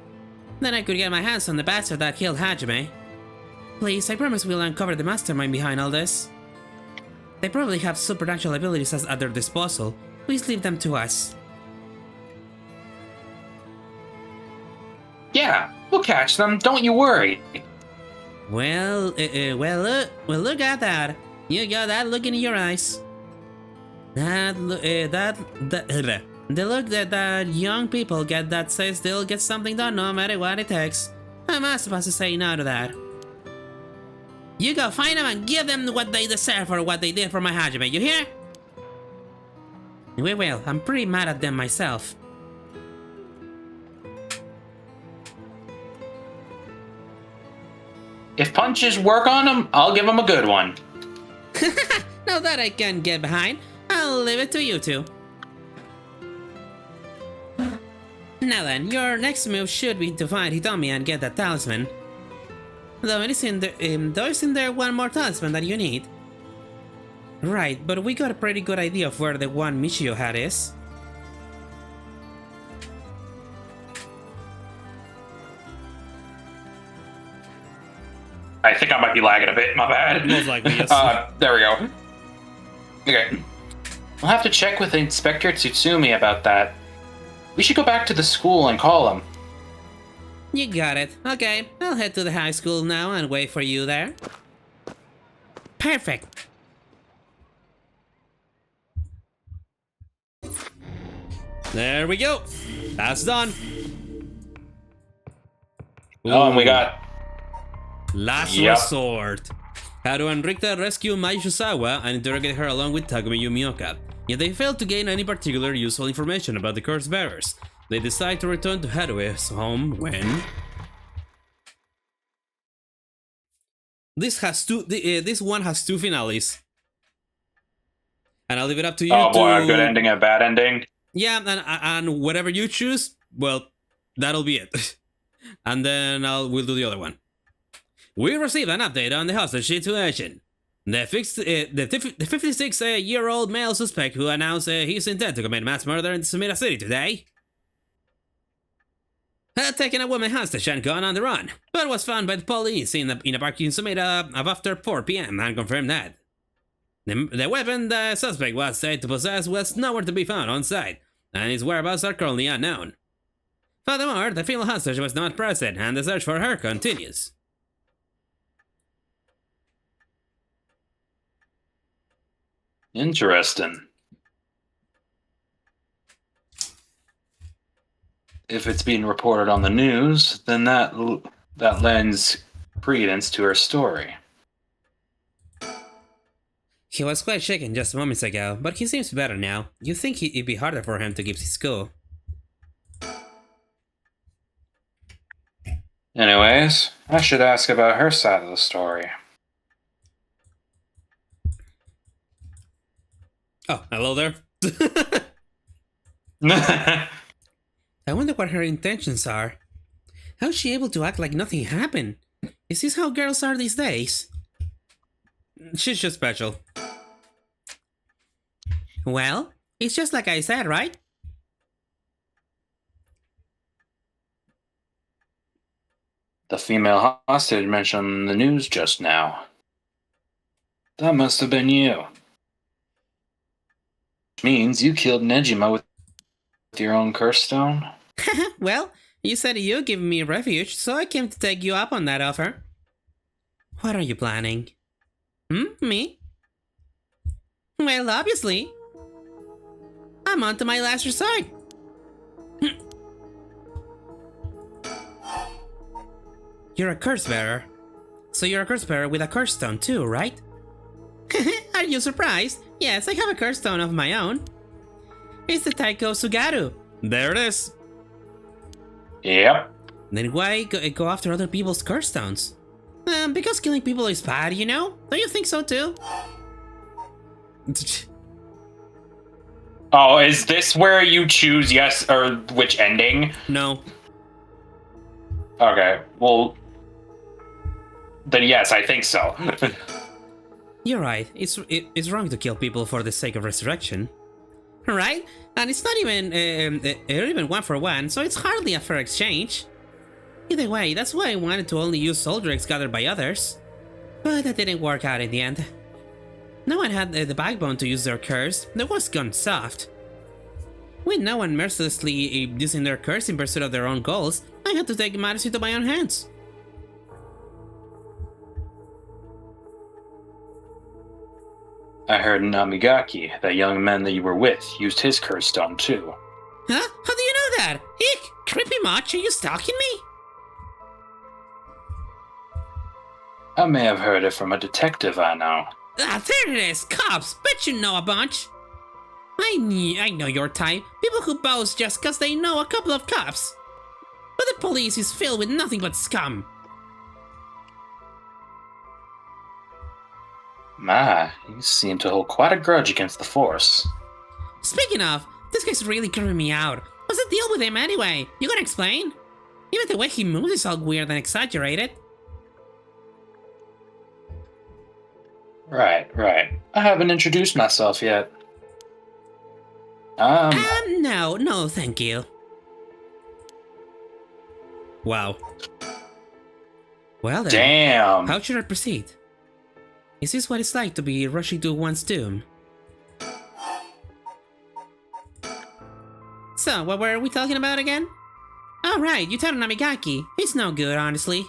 Then I could get my hands on the bastard that killed Hajime. Please, I promise we'll uncover the mastermind behind all this. They probably have supernatural abilities at their disposal. Please leave them to us. Yeah, we'll catch them, don't you worry. Well, look at that. You got that look in your eyes. The look that young people get that says they'll get something done no matter what it takes. How am I supposed to say no to that? You go find them and give them what they deserve for what they did for my Hajime, you hear? We will. I'm pretty mad at them myself. If punches work on them, I'll give them a good one. Now that I can get behind, I'll leave it to you two. Now then, your next move should be to find Hitomi and get that talisman. Though isn't there one more talisman that you need? Right, but we got a pretty good idea of where the one Michio had is. I think I might be lagging a bit, my bad. Most likely, yes. There we go. Okay. I'll have to check with Inspector Tsutsumi about that. We should go back to the school and call him. You got it. Okay, I'll head to the high school now and wait for you there. Perfect. There we go. That's done. Oh, and we got... Last Yep. resort. Haru and Rikta rescue Mai Shisawa and interrogate her along with Takumi Yumioka. Yet they failed to gain any particular useful information about the curse bearers. They decide to return to Harue's home when... This one has two finales. And I'll leave it up to you Oh boy, a good ending and a bad ending. Yeah, and whatever you choose, well, that'll be it. And then we'll do the other one. We received an update on the hostage situation. The 56-year-old male suspect who announced his intent to commit mass murder in Sumida City today had taken a woman hostage and gone on the run, but was found by the police in a park in Sumida after 4 p.m. and confirmed that. The weapon the suspect was said to possess was nowhere to be found on site, and his whereabouts are currently unknown. Furthermore, the female hostage was not present, and the search for her continues. Interesting. If it's being reported on the news, then that lends credence to her story. He was quite shaken just moments ago, but he seems better now. You think it'd be harder for him to keep his cool. Anyways, I should ask about her side of the story. Oh, hello there. I wonder what her intentions are. How's she able to act like nothing happened? Is this how girls are these days? She's just special. Well, it's just like I said, right? The female hostage mentioned in the news just now. That must have been you. Which means you killed Nejima with your own curse stone? Well, you said you'd give me refuge, so I came to take you up on that offer. What are you planning? Me? Well, obviously. I'm on to my last resort. You're a curse bearer. So you're a curse bearer with a curse stone too, right? Are you surprised? Yes, I have a curse stone of my own. It's the Taiko Sugaru. There it is. Yep. Then why go after other people's curse stones? Because killing people is bad, you know? Don't you think so too? Oh, is this where you choose yes or which ending? No. Okay, well, then yes, I think so. You're right. It's wrong to kill people for the sake of resurrection. Right? And it's not even one for one, so it's hardly a fair exchange. Either way, that's why I wanted to only use soul drakes gathered by others. But that didn't work out in the end. No one had the backbone to use their curse. They was gone soft. With no one mercilessly using their curse in pursuit of their own goals, I had to take matters into my own hands. I heard Namigaki, that young man that you were with, used his curse stone too. Huh? How do you know that? Eek! Creepy much? Are you stalking me? I may have heard it from a detective I know. Ah, there it is! Cops! Bet you know a bunch! I know your type. People who boast just cause they know a couple of cops. But the police is filled with nothing but scum. My, you seem to hold quite a grudge against the Force. Speaking of, this guy's really creeping me out. What's the deal with him anyway? You gonna explain? Even the way he moves is all weird and exaggerated. Right. I haven't introduced myself yet. No, thank you. Wow. Well then, Damn. how should I proceed? Is this what it's like to be rushing to one's doom? So, what were we talking about again? Oh right, Yutaro Namigaki. He's no good, honestly.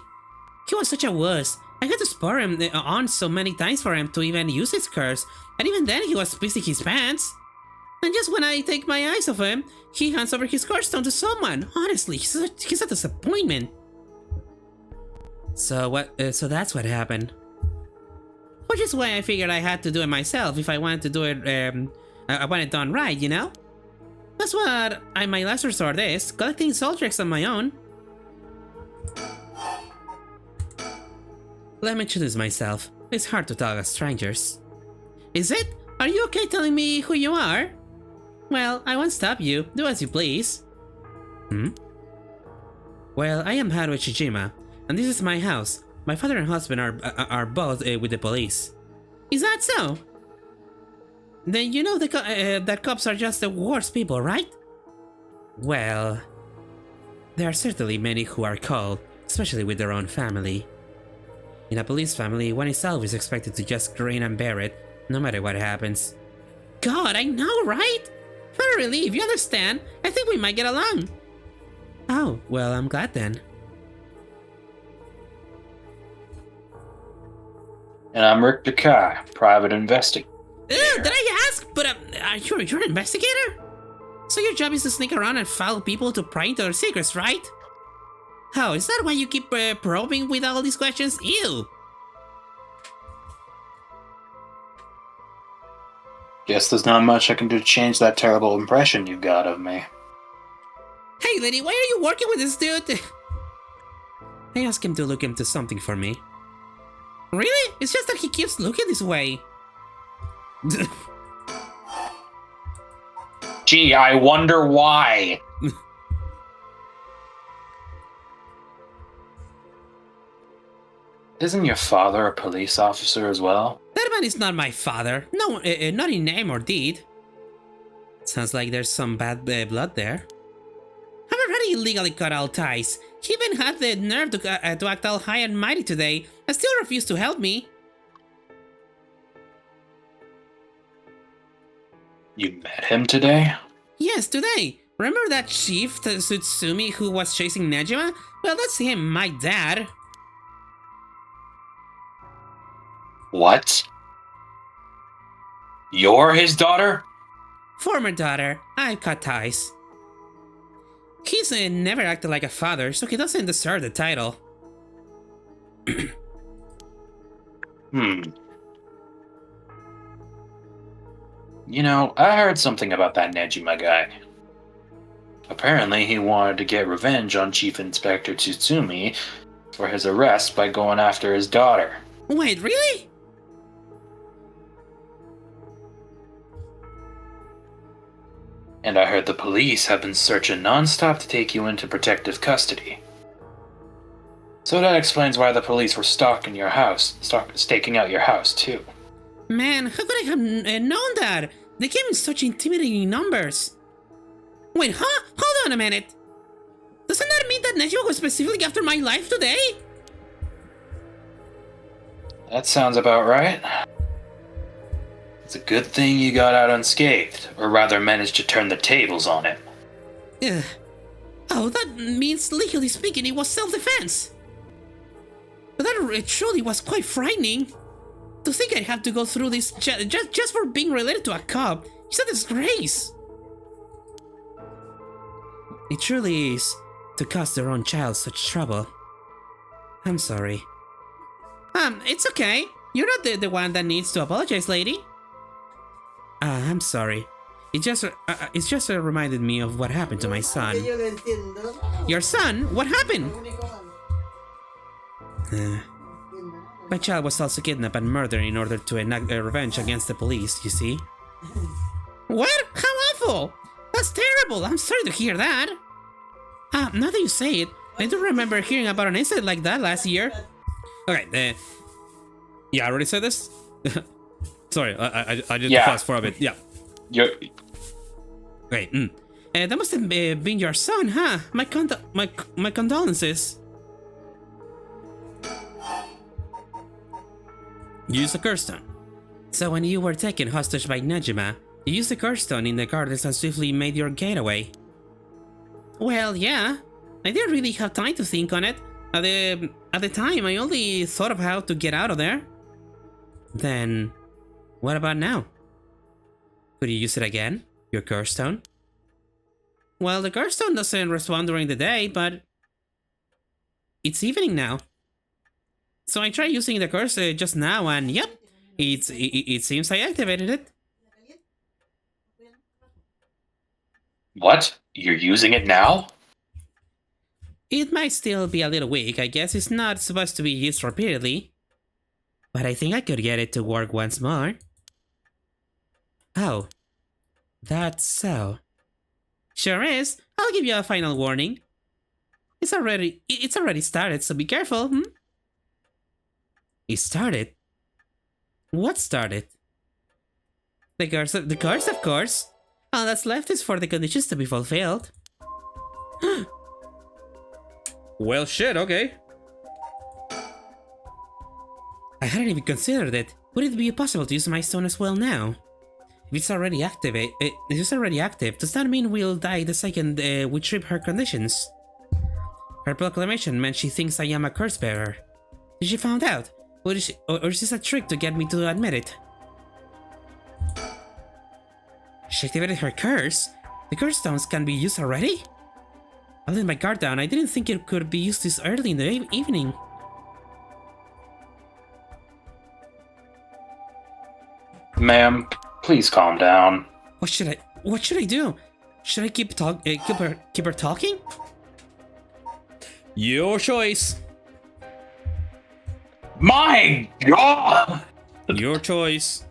He was such a wuss. I had to spur him on so many times for him to even use his curse, and even then he was pissing his pants. And just when I take my eyes off him, he hands over his curse stone to someone. Honestly, he's a disappointment. So so that's what happened. Which is why I figured I had to do it myself if I wanted to do it, I want it done right, you know? That's what my last resort is, collecting soul tricks on my own. Let me introduce myself. It's hard to talk as strangers. Is it? Are you okay telling me who you are? Well, I won't stop you. Do as you please. Well, I am Haruo Shijima, and this is my house. My father and husband are both with the police. Is that so? Then you know that cops are just the worst people, right? Well, there are certainly many who are cold, especially with their own family. In a police family, one is always expected to just grin and bear it, no matter what happens. God, I know, right? What a relief, you understand? I think we might get along. Oh, well, I'm glad then. And I'm Rick Dekai, private investigator. Did I ask? But you're an investigator? So your job is to sneak around and follow people to pry into their secrets, right? Oh, is that why you keep probing with all these questions? Ew! Guess there's not much I can do to change that terrible impression you've got of me. Hey lady, why are you working with this dude? I asked him to look into something for me. Really? It's just that he keeps looking this way. Gee, I wonder why. Isn't your father a police officer as well? That man is not my father. No, not in name or deed. Sounds like there's some bad blood there. I've already illegally cut all ties. He even had the nerve to act all high and mighty today, and still refused to help me. You met him today? Yes, today. Remember that chief Tsutsumi who was chasing Nejima? Well, that's him, my dad. What? You're his daughter? Former daughter. I cut ties. He's never acted like a father, so he doesn't deserve the title. You know, I heard something about that Nejima guy. Apparently, he wanted to get revenge on Chief Inspector Tsutsumi for his arrest by going after his daughter. Wait, really? And I heard the police have been searching non-stop to take you into protective custody. So that explains why the police were stalking your house, staking out your house too. Man, how could I have known that? They came in such intimidating numbers. Wait, huh? Hold on a minute. Doesn't that mean that Nejima was specifically after my life today? That sounds about right. It's a good thing you got out unscathed, or rather managed to turn the tables on him. Ugh. Oh, that means legally speaking it was self-defense. But that truly was quite frightening. To think I'd have to go through this just for being related to a cop is a disgrace. It truly is to cause their own child such trouble. I'm sorry. It's okay. You're not the one that needs to apologize, lady. I'm sorry. It just reminded me of what happened to my son. Your son? What happened? My child was also kidnapped and murdered in order to enact revenge against the police, you see? What? How awful! That's terrible! I'm sorry to hear that! Now that you say it, I do remember hearing about an incident like that last year. Okay, yeah, I already said this? Sorry, I did pause for a bit, yeah. Great, that must have been your son, huh? My condolences. You used a curse stone. So when you were taken hostage by Nejima, you used the curse stone in the gardens and swiftly made your getaway. Well, yeah. I didn't really have time to think on it. At the time, I only thought of how to get out of there. Then, what about now? Could you use it again? Your curse stone? Well, the curse stone doesn't respond during the day, but it's evening now. So I tried using the curse just now, and yep, it seems I activated it. What? You're using it now? It might still be a little weak. I guess it's not supposed to be used repeatedly. But I think I could get it to work once more. Oh. That's so. Sure is. I'll give you a final warning. It's already started, so be careful, It started? What started? The curse, of course. All that's left is for the conditions to be fulfilled. Well, shit, okay. I hadn't even considered it. Would it be possible to use my stone as well now? If it's already active, does that mean we'll die the second we trip her conditions? Her proclamation meant she thinks I am a curse bearer. Did she found out? Or is this a trick to get me to admit it? She activated her curse? The curse stones can be used already? I let my guard down. I didn't think it could be used this early in the evening. Ma'am, please calm down. What should I do? Should I keep her talking? Your choice. My God! Your choice.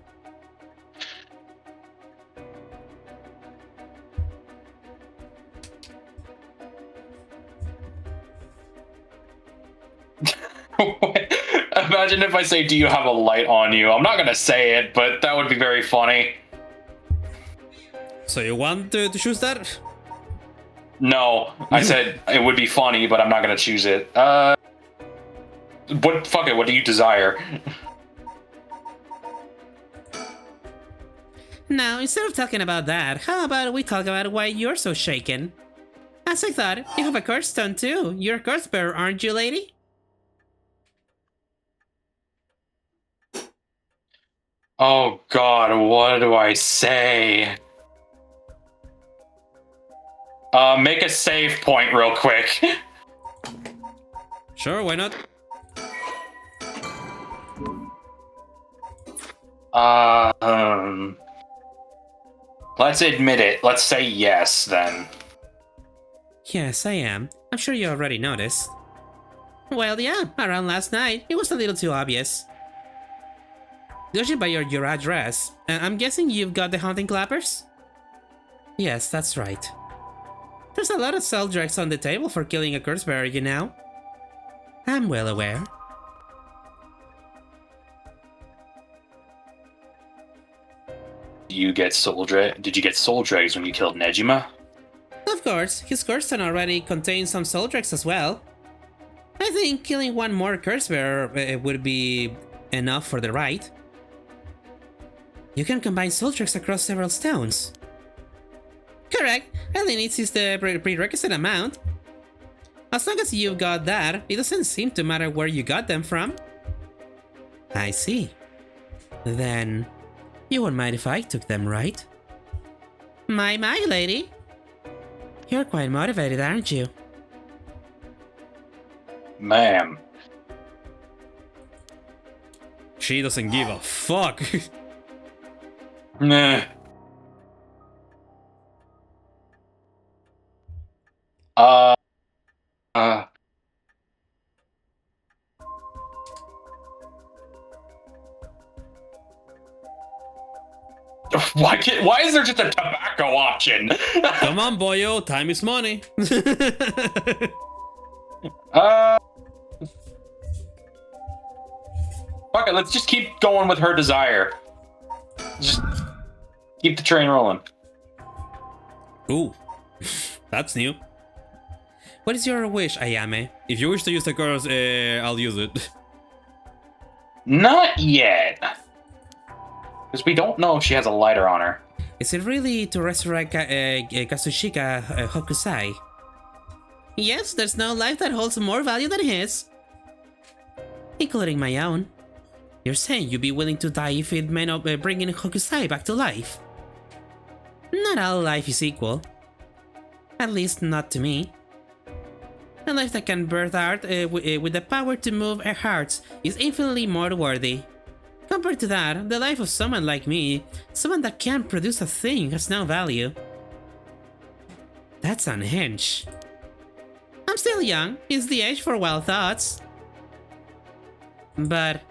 Imagine if I say, do you have a light on you? I'm not gonna say it, but that would be very funny. So you want to choose that? No, I said it would be funny, but I'm not gonna choose it. Fuck it, what do you desire? Now, instead of talking about that, how about we talk about why you're so shaken? As I thought, you have a curse stone too. You're a curse bearer, aren't you, lady? Oh God, what do I say? Make a save point real quick. Sure, why not? Let's admit it. Let's say yes, then. Yes, I am. I'm sure you already noticed. Well, yeah, around last night, it was a little too obvious. Judging by your address, I'm guessing you've got the hunting clappers? Yes, that's right. There's a lot of soul drugs on the table for killing a curse bearer, you know. I'm well aware. Did you get soul dregs when you killed Nejima? Of course, his curse stone already contains some soul drugs as well. I think killing one more curse bearer would be enough for the rite. You can combine soul drugs across several stones. Correct, all it needs is the prerequisite amount. As long as you've got that, it doesn't seem to matter where you got them from. I see. Then, you wouldn't mind if I took them, right? My lady. You're quite motivated, aren't you? Ma'am. She doesn't give a fuck. Nah. Uh. Why is there just a tobacco option? Come on, boyo, time is money. Fuck it, let's just keep going with her desire. Just keep the train rolling. Ooh, that's new. What is your wish, Ayame? If you wish to use the curse, I'll use it. Not yet. Because we don't know if she has a lighter on her. Is it really to resurrect Kazushika Hokusai? Yes, there's no life that holds more value than his. Including my own. You're saying you'd be willing to die if it meant bringing Hokusai back to life? Not all life is equal. At least not to me. A life that can birth art with the power to move our hearts is infinitely more worthy. Compared to that, the life of someone like me, someone that can't produce a thing, has no value. That's unhinged. I'm still young, it's the age for wild thoughts. But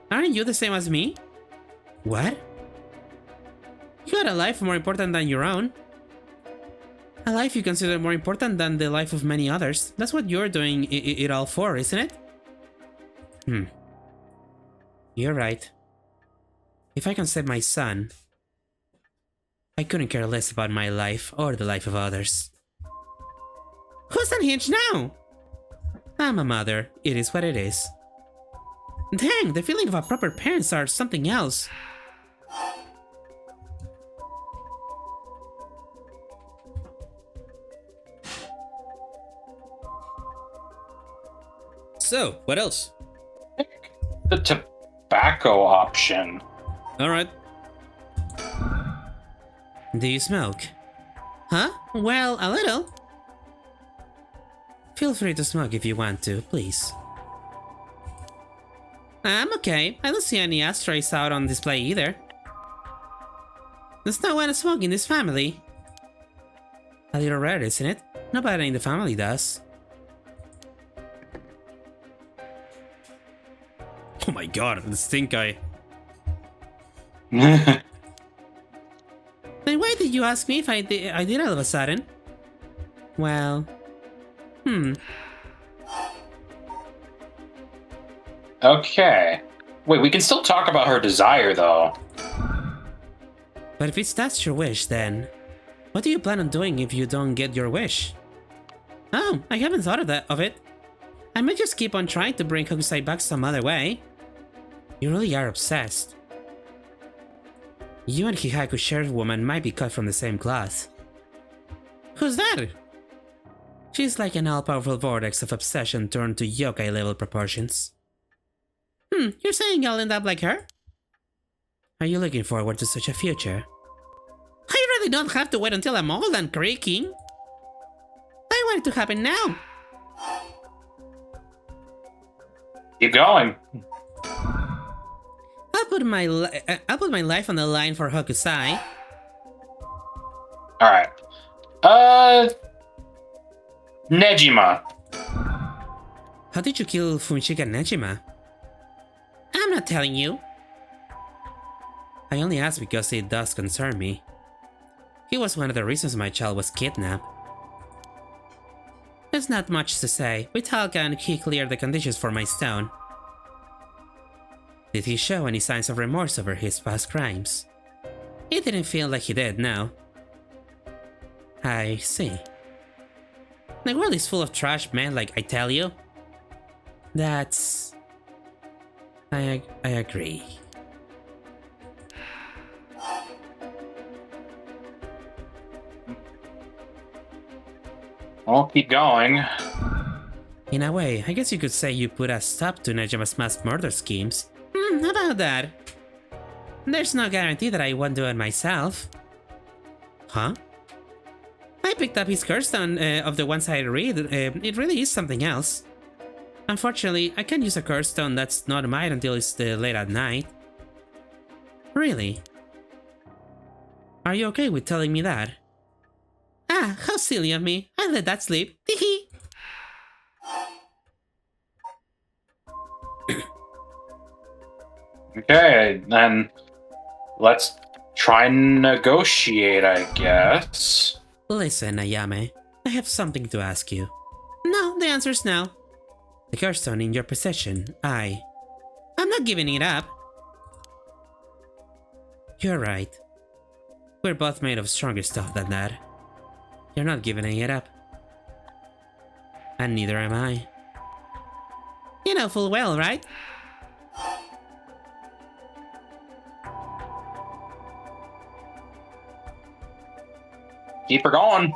aren't you the same as me? What? You had a life more important than your own. A life you consider more important than the life of many others. That's what you're doing it all for, isn't it? You're right. If I can save my son, I couldn't care less about my life or the life of others. Who's unhinged now? I'm a mother. It is what it is. Dang, the feeling of a proper parent are something else. So, what else? The tobacco option. Alright. Do you smoke? Huh? Well, a little. Feel free to smoke if you want to, please. I'm okay. I don't see any ashtrays out on display either. There's no one to smoke in this family. A little rare, isn't it? Nobody in the family does. Oh my god, the stink eye. Then why did you ask me if I did all of a sudden? Well... Okay. Wait, we can still talk about her desire, though. But if it's that's your wish, then... What do you plan on doing if you don't get your wish? Oh, I haven't thought of it. I might just keep on trying to bring Hokusai back some other way. You really are obsessed. You and Hihaku Sheriff Woman might be cut from the same cloth. Who's that? She's like an all-powerful vortex of obsession turned to yokai-level proportions. You're saying I'll end up like her? Are you looking forward to such a future? I really don't have to wait until I'm old and creaking. I want it to happen now. Keep going. I'll put my life on the line for Hokusai. Alright. Nejima. How did you kill Funshika Nejima? I'm not telling you. I only ask because it does concern me. He was one of the reasons my child was kidnapped. There's not much to say. With Halkan, he cleared the conditions for my stone. Did he show any signs of remorse over his past crimes? It didn't feel like he did, no. I see. The world is full of trash, man, like I tell you. That's... I agree. Well, keep going. In a way, I guess you could say you put a stop to Nejima's mass murder schemes. How about that? There's no guarantee that I won't do it myself. Huh? I I picked up his curse stone of the ones I read. It really is something else. Unfortunately, I can't use a curse stone that's not mine until it's late at night. Really? Are you okay with telling me that? Ah, how silly of me. I let that slip. Teehee. Okay, then let's try and negotiate, I guess. Listen, Ayame, I have something to ask you. No, the answer's no. The curse stone in your possession, I'm not giving it up. You're right. We're both made of stronger stuff than that. You're not giving it up. And neither am I. You know full well, right? Keep her going.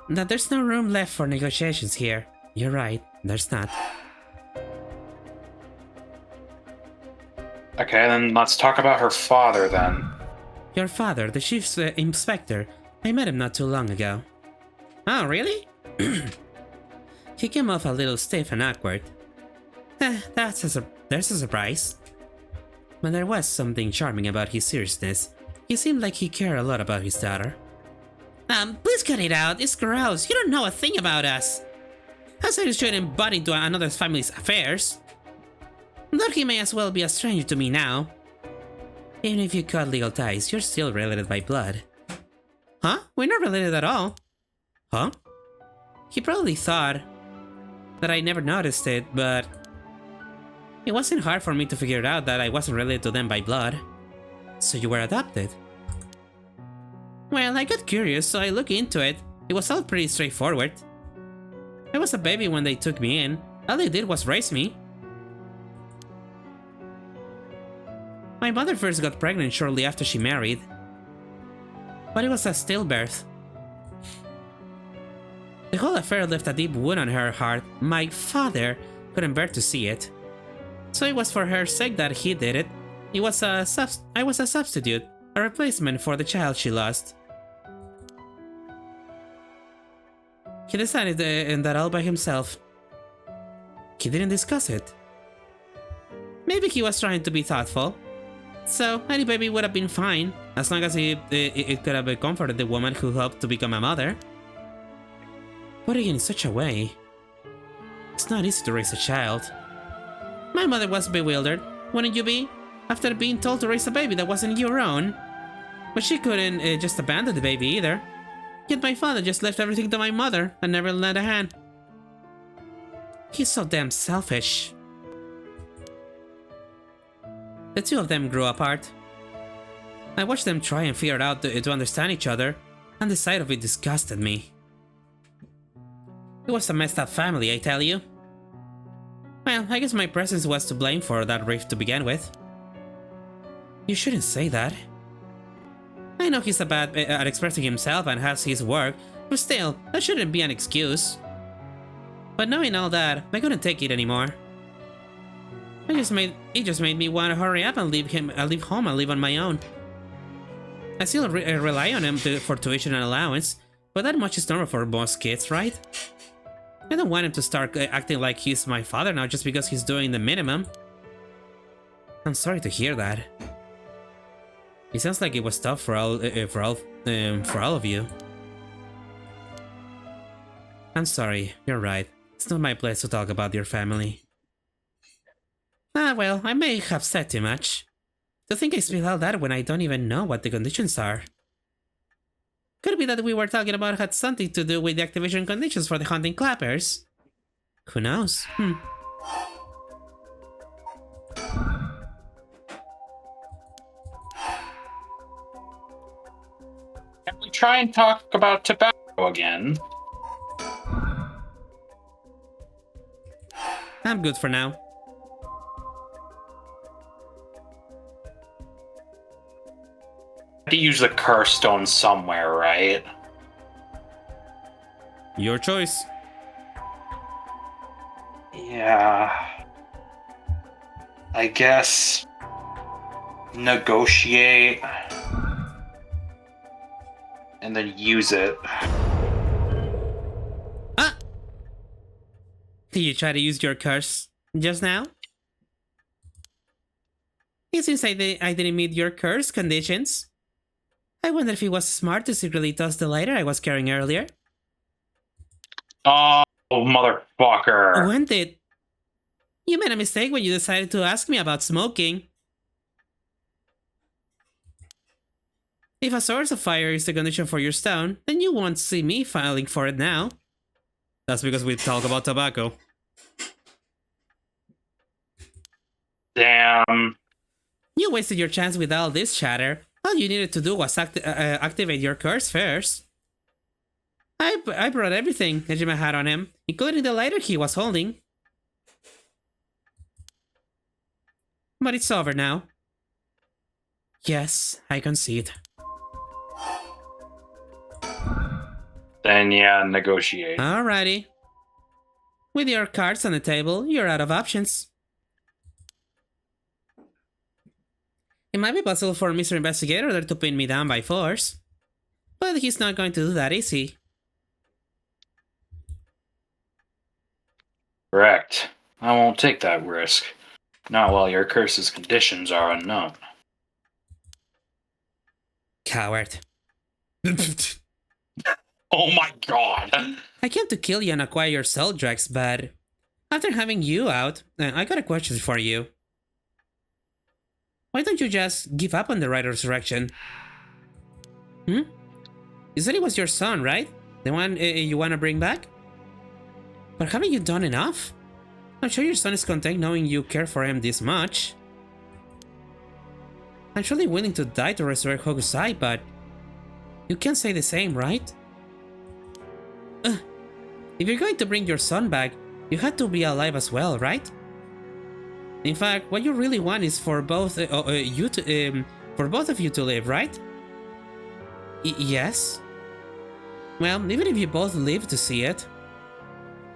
That there's no room left for negotiations here. You're right, there's not. Okay, then let's talk about her father then. Your father, the chief inspector, I met him not too long ago. Oh, really? He came off a little stiff and awkward. There's a surprise. But there was something charming about his seriousness. He seemed like he cared a lot about his daughter. Please cut it out. It's gross. You don't know a thing about us. Outsiders shouldn't butt into another family's affairs. Though he may as well be a stranger to me now. Even if you cut legal ties, you're still related by blood. Huh? We're not related at all. Huh? He probably thought that I never noticed it, but it wasn't hard for me to figure out that I wasn't related to them by blood. So you were adopted? Well, I got curious, so I looked into it. It was all pretty straightforward. I was a baby when they took me in. All they did was raise me. My mother first got pregnant shortly after she married. But it was a stillbirth. The whole affair left a deep wound on her heart. My father couldn't bear to see it. So it was for her sake that he did it. I was a substitute, a replacement for the child she lost. He decided that all by himself. He didn't discuss it. Maybe he was trying to be thoughtful. So, any baby would have been fine, as long as it could have comforted the woman who hoped to become a mother. Putting it in such a way, it's not easy to raise a child. My mother was bewildered, wouldn't you be? After being told to raise a baby that wasn't your own. But she couldn't just abandon the baby either. Yet my father just left everything to my mother and never lent a hand. He's so damn selfish. The two of them grew apart. I watched them try and figure out to understand each other, and the sight of it disgusted me. It was a messed up family, I tell you. Well, I guess my presence was to blame for that rift to begin with. You shouldn't say that. I know he's bad at expressing himself and has his work, but still, that shouldn't be an excuse. But knowing all that, I couldn't take it anymore. It just made me want to hurry up and leave home and live on my own. I still rely on him for tuition and allowance, but that much is normal for most kids, right? I don't want him to start acting like he's my father now just because he's doing the minimum. I'm sorry to hear that. It sounds like it was tough for all of you. I'm sorry, you're right. It's not my place to talk about your family. Ah, well, I may have said too much. To think I spill all that when I don't even know what the conditions are. Could be that we were talking about had something to do with the activation conditions for the hunting clappers. Who knows? Can we try and talk about tobacco again? I'm good for now. To use the curse stone somewhere, right? Your choice. Yeah. I guess negotiate and then use it. Ah! Did you try to use your curse just now? It seems I didn't meet your curse conditions. I wonder if it was smart to secretly toss the lighter I was carrying earlier. Oh, motherfucker. When did... You made a mistake when you decided to ask me about smoking. If a source of fire is the condition for your stone, then you won't see me filing for it now. That's because we talk about tobacco. Damn. You wasted your chance with all this chatter. All you needed to do was activate your curse first. I brought everything Nejima had on him, including the lighter he was holding. But it's over now. Yes, I concede. Then yeah, negotiate. Alrighty. With your cards on the table, you're out of options. It might be possible for Mr. Investigator there to pin me down by force. But he's not going to do that, is he? Correct. I won't take that risk. Not while your curse's conditions are unknown. Coward. Oh my god! I came to kill you and acquire your soul drugs, but after having you out, I got a question for you. Why don't you just give up on the right resurrection? You said it was your son, right? The one you want to bring back? But haven't you done enough? I'm sure your son is content knowing you care for him this much. I'm surely willing to die to resurrect Hokusai, but you can't say the same, right? If you're going to bring your son back, you had to be alive as well, right? In fact, what you really want is for both of you to live, right? Yes. Well, even if you both live to see it,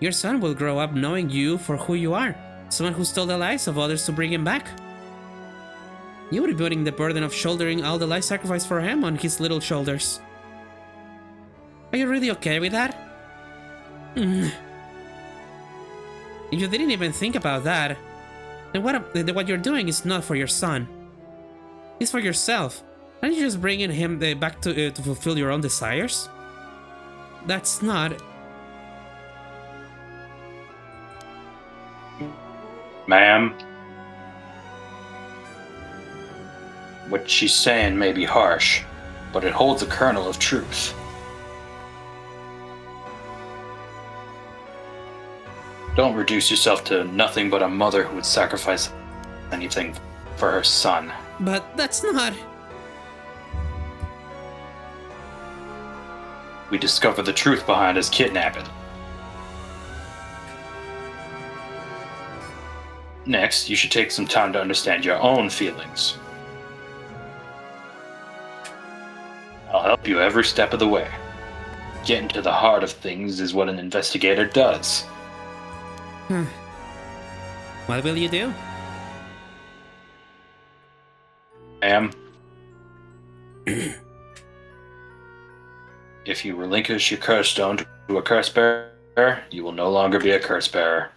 your son will grow up knowing you for who you are, someone who stole the lives of others to bring him back. You would be putting the burden of shouldering all the life sacrifice for him on his little shoulders. Are you really okay with that? If you didn't even think about that, then what you're doing is not for your son. It's for yourself. Aren't you just bringing him back to fulfill your own desires? That's not... Ma'am, what she's saying may be harsh, but it holds a kernel of truth. Don't reduce yourself to nothing but a mother who would sacrifice anything for her son. But that's not... We discover the truth behind his kidnapping. Next, you should take some time to understand your own feelings. I'll help you every step of the way. Getting to the heart of things is what an investigator does. What will you do? Ma'am, if you relinquish your curse stone to a curse bearer, you will no longer be a curse bearer.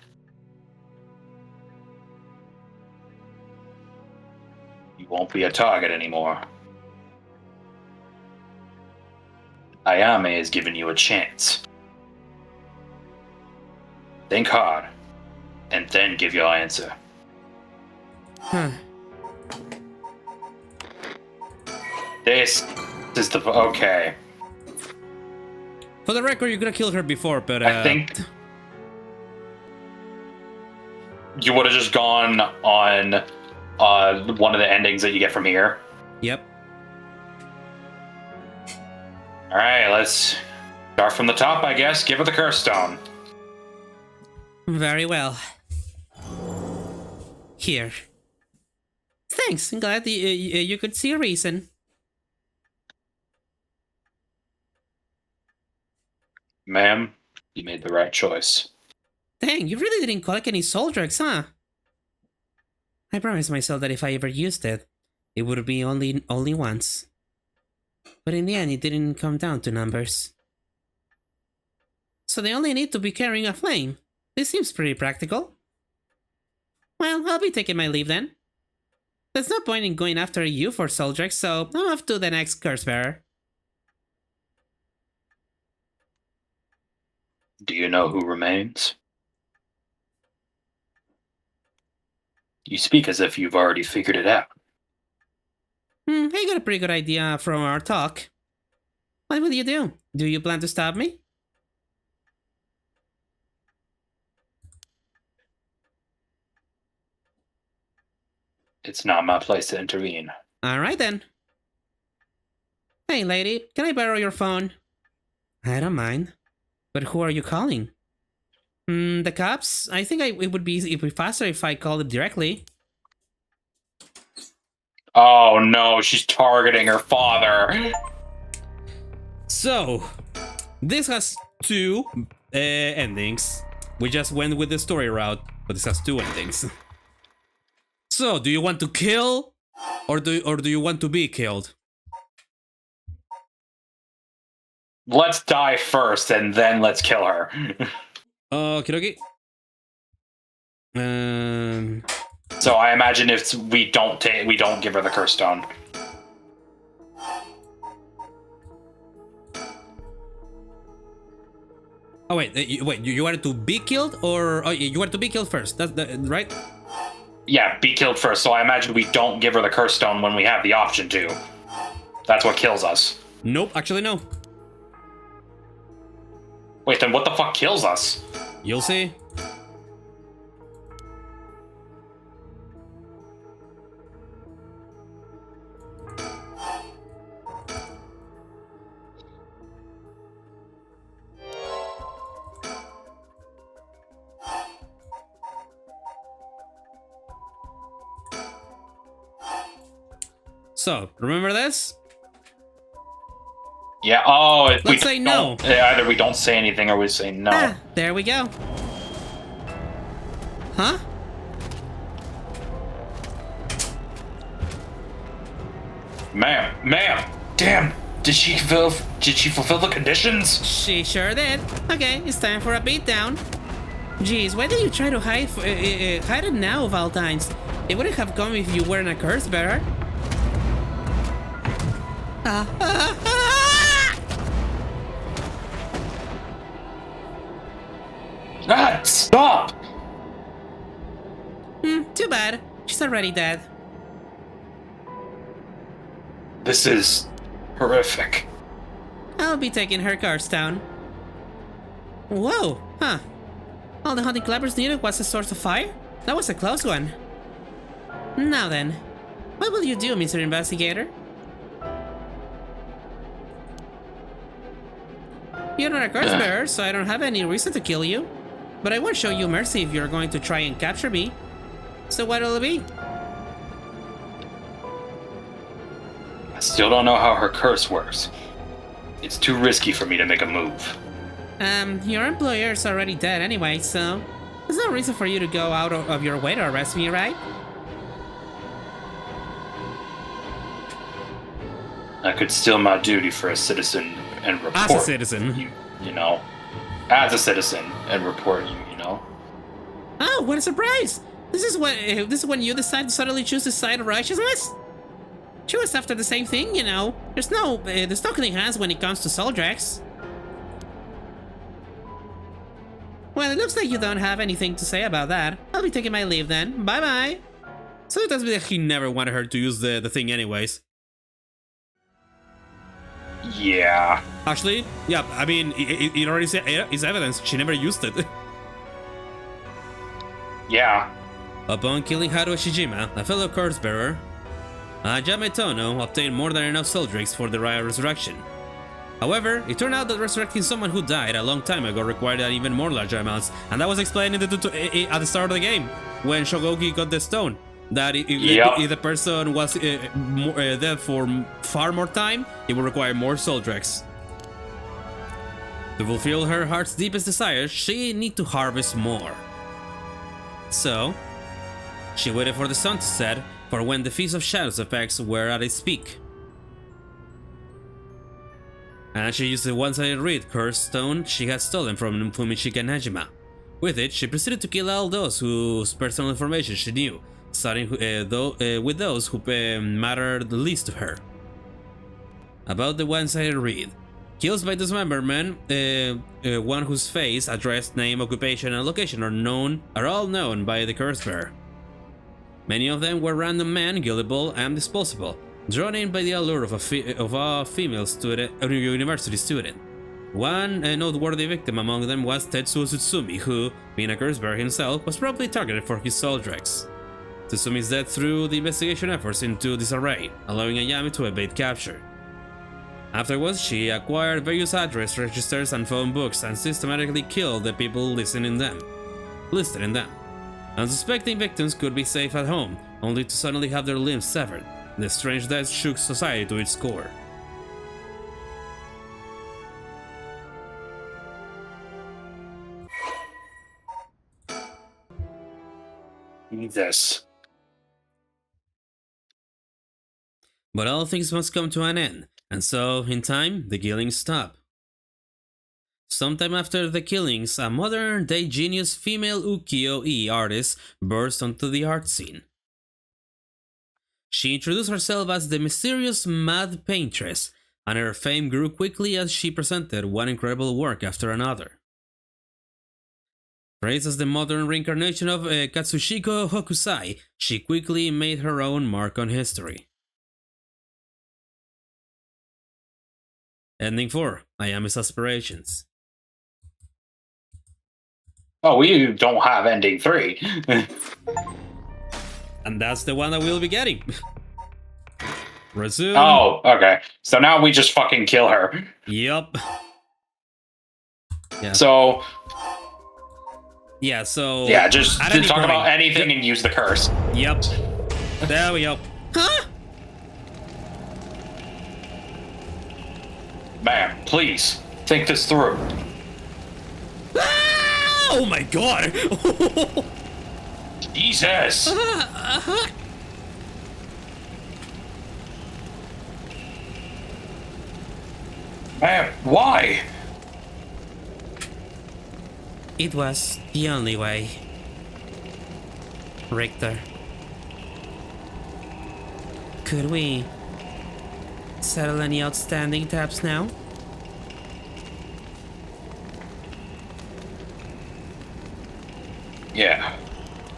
You won't be a target anymore. Ayame has given you a chance. Think hard, and then give your answer. This is the... okay. For the record, you could have killed her before, but I think you would have just gone on one of the endings that you get from here. Yep. Alright, let's start from the top, I guess. Give her the curse stone. Very well. Here. Thanks, I'm glad you could see a reason. Ma'am, you made the right choice. Dang, you really didn't collect any soul drugs, huh? I promised myself that if I ever used it, it would be only once. But in the end, it didn't come down to numbers. So they only need to be carrying a flame. This seems pretty practical. Well, I'll be taking my leave then. There's no point in going after you for Soldrex, so I'm off to the next curse bearer. Do you know who remains? You speak as if you've already figured it out. I got a pretty good idea from our talk. What will you do? Do you plan to stop me? It's not my place to intervene. Alright then. Hey lady, can I borrow your phone? I don't mind. But who are you calling? The cops? I think it would be faster if I called them directly. Oh no, she's targeting her father. So, this has two endings. We just went with the story route, but this has two endings. So, do you want to kill, or do you want to be killed? Let's die first, and then let's kill her. Okay. So I imagine if we don't give her the curse stone. Oh wait, you wanted to be killed, or you wanted to be killed first? That's right. Yeah, be killed first. So I imagine we don't give her the curse stone when we have the option to. That's what kills us. Nope, actually no. Wait, then what the fuck kills us? You'll see. So, remember this? Yeah, oh, if Let's say no. Either we don't say anything or we say no. Ah, there we go. Huh? Ma'am, damn, did she fulfill the conditions? She sure did. Okay, it's time for a beatdown. Jeez, why did you try to hide it now of all times? It wouldn't have come if you weren't a curse bearer. Stop! Too bad. She's already dead. This is horrific. I'll be taking her cars down. Whoa, huh. All the hunting clappers needed was a source of fire? That was a close one. Now then, what will you do, Mr. Investigator? You're not a curse bearer, so I don't have any reason to kill you. But I won't show you mercy if you're going to try and capture me. So what'll it be? I still don't know how her curse works. It's too risky for me to make a move. Your employer's already dead anyway, so there's no reason for you to go out of your way to arrest me, right? I could steal my duty for a citizen and report. As a citizen. You know. As a citizen and report you, you know. Oh, what a surprise! This is when you decide to suddenly choose the side of righteousness? Choose after the same thing, you know. There's no clean hands when it comes to Soldrex. Well, it looks like you don't have anything to say about that. I'll be taking my leave then. Bye-bye. So it does mean that he never wanted her to use the thing anyways. Yeah. Actually, yeah, I mean, it already is evidence. She never used it. Yeah. Upon killing Haru Shijima, a fellow curse bearer, Ajame Tono obtained more than enough Soldrex for the Raya resurrection. However, it turned out that resurrecting someone who died a long time ago required an even more large amounts, and that was explained at the start of the game, when Shogoki got the stone. That if the person was dead for far more time, it would require more Soldrex. To fulfill her heart's deepest desires, she need to harvest more. So, she waited for the sun to set, for when the Feast of Shadows effects were at its peak. and she used the one-sided reed curse stone she had stolen from Fumichika Najima. With it, she proceeded to kill all those whose personal information she knew, starting with those who mattered the least to her. About the one-sided reed. Kills by dismemberment, one whose face, address, name, occupation, and location are all known by the curse bearer. Many of them were random men, gullible and disposable, drawn in by the allure of a female student, a university student. One noteworthy victim among them was Tetsuo Tsutsumi, who, being a curse bearer himself, was probably targeted for his soul dregs. Tsusumi's death threw the investigation efforts into disarray, allowing Ayami to evade capture. Afterwards, she acquired various address registers and phone books and systematically killed the people listed in them. Unsuspecting victims could be safe at home, only to suddenly have their limbs severed. The strange death shook society to its core. Jesus. But all things must come to an end, and so, in time, the killings stop. Sometime after the killings, a modern-day genius female ukiyo-e artist burst onto the art scene. She introduced herself as the mysterious Mad Paintress, and her fame grew quickly as she presented one incredible work after another. Praised as the modern reincarnation of Katsushiko Hokusai, she quickly made her own mark on history. Ending 4. Ayami's Aspirations. Oh, we don't have ending 3. And that's the one that we'll be getting. Resume. Oh, okay. So now we just fucking kill her. Yup. Yeah. So... Yeah, so... Yeah, just at to any talk point- about anything and use the curse. Yep. There we go. Huh? Ma'am, please, think this through. Ah! Oh my god! Jesus! Ma'am, why? It was the only way. Richter. Could we settle any outstanding tabs now? Yeah,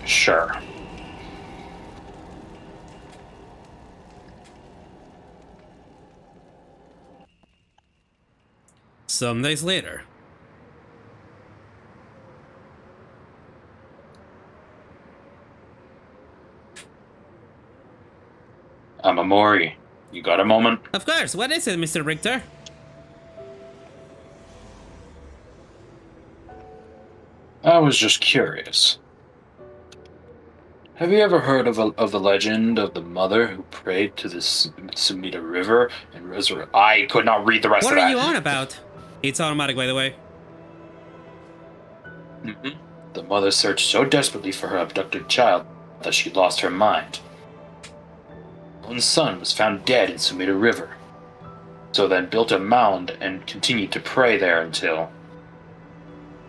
sure. Some days later. Amamori, you got a moment? Of course, what is it, Mr. Richter? I was just curious. Have you ever heard of the legend of the mother who prayed to the Sumida River and resurrected? I could not read the rest What of that. are you on about? It's automatic, by the way. Mhm. The mother searched so desperately for her abducted child that she lost her mind. Her own son was found dead in Sumida River, so then built a mound and continued to pray there until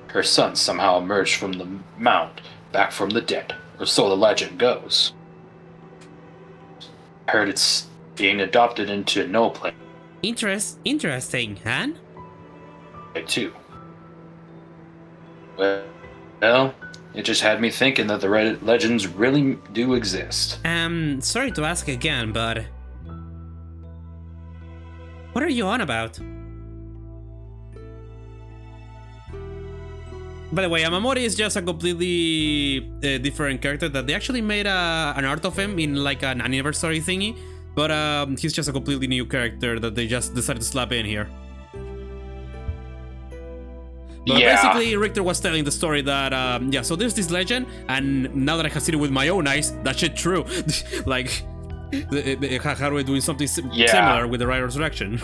her son somehow emerged from the mound, back from the dead, or so the legend goes. I heard it's being adopted into no place Interesting, huh? too. Well, it just had me thinking that the legends really do exist. Sorry to ask again, but... What are you on about? By the way, Amamori is just a completely different character that they actually made an art of him in like an anniversary thingy, but he's just a completely new character that they just decided to slap in here. But Yeah. basically, Richter was telling the story that, yeah, so there's this legend, and now that I have seen it with my own eyes, that shit true. Like, Haruo doing something similar with the Right Resurrection.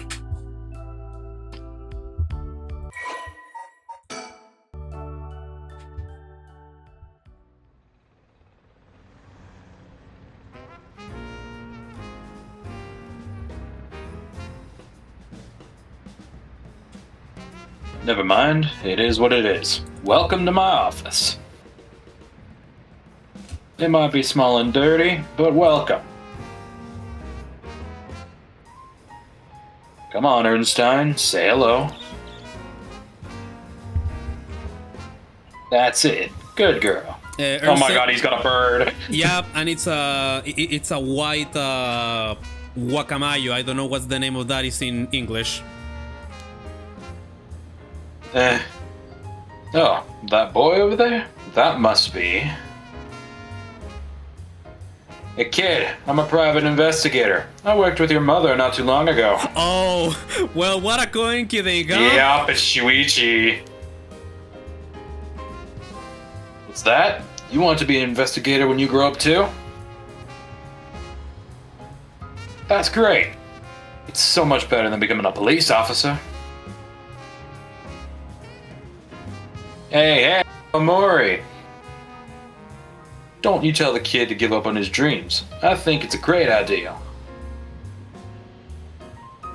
Never mind. It is what it is. Welcome to my office. It might be small and dirty, but welcome. Come on, Ernstein. Say hello. That's it. Good girl. Oh my god, he's got a bird. Yeah, and it's a white guacamayo. I don't know what's the name of that is in English. Oh, that boy over there? That must be... Hey kid, I'm a private investigator. I worked with your mother not too long ago. Oh, well, what a coinky huh? Yup, it's Shuichi. What's that? You want to be an investigator when you grow up too? That's great. It's so much better than becoming a police officer. Hey, Amori. Don't you tell the kid to give up on his dreams. I think it's a great idea.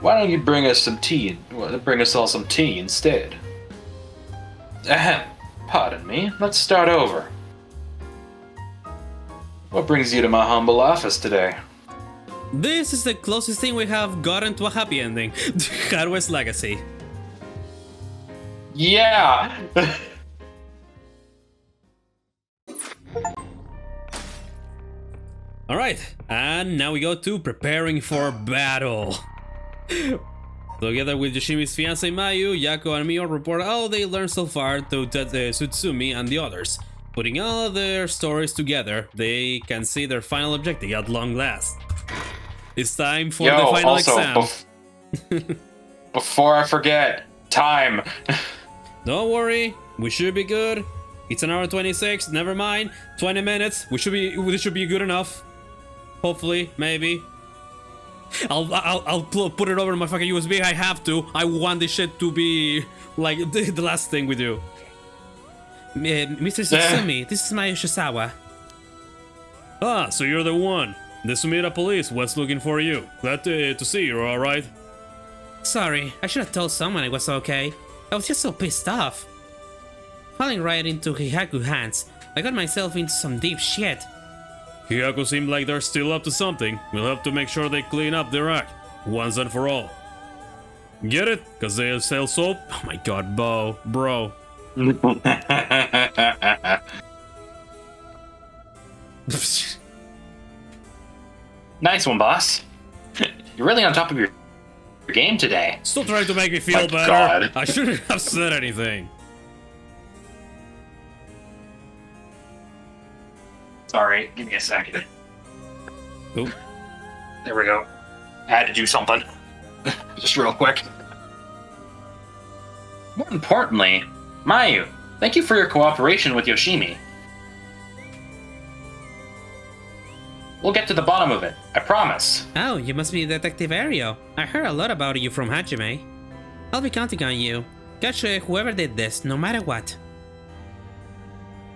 Why don't you bring us some tea? Bring us all some tea instead. Ahem. Pardon me. Let's start over. What brings you to my humble office today? This is the closest thing we have gotten to a happy ending. Harvest Legacy. Yeah! Alright, and now we go to preparing for battle. Together with Yoshimi's fiancée Mayu, Yako and Mio report all they learned so far to Tsutsumi and the others. Putting all of their stories together, they can see their final objective at long last. It's time for the final exam. Before I forget, time. Don't worry, we should be good. It's an hour 26, never mind. 20 minutes, this should be good enough. Hopefully, maybe. I'll put it over my fucking USB. I have to. I want this shit to be like the last thing we do. Mr. Tsutsumi, this is Mayu Shisawa. Ah, so you're the one. The Sumida police was looking for you. Glad to see you're alright. Sorry, I should have told someone I was okay. I was just so pissed off. Falling right into Hihaku's hands, I got myself into some deep shit. Hyaku seemed like they're still up to something. We'll have to make sure they clean up their act, once and for all. Get it? Cause they sell soap? Oh my god, bro. Nice one, boss. You're really on top of your game today. Still trying to make me feel better. God. I shouldn't have said anything. Sorry, give me a second. Oop. There we go. I had to do something. Just real quick. More importantly, Mayu, thank you for your cooperation with Yoshimi. We'll get to the bottom of it, I promise. Oh, you must be Detective Ario. I heard a lot about you from Hajime. I'll be counting on you. Catch whoever did this, no matter what.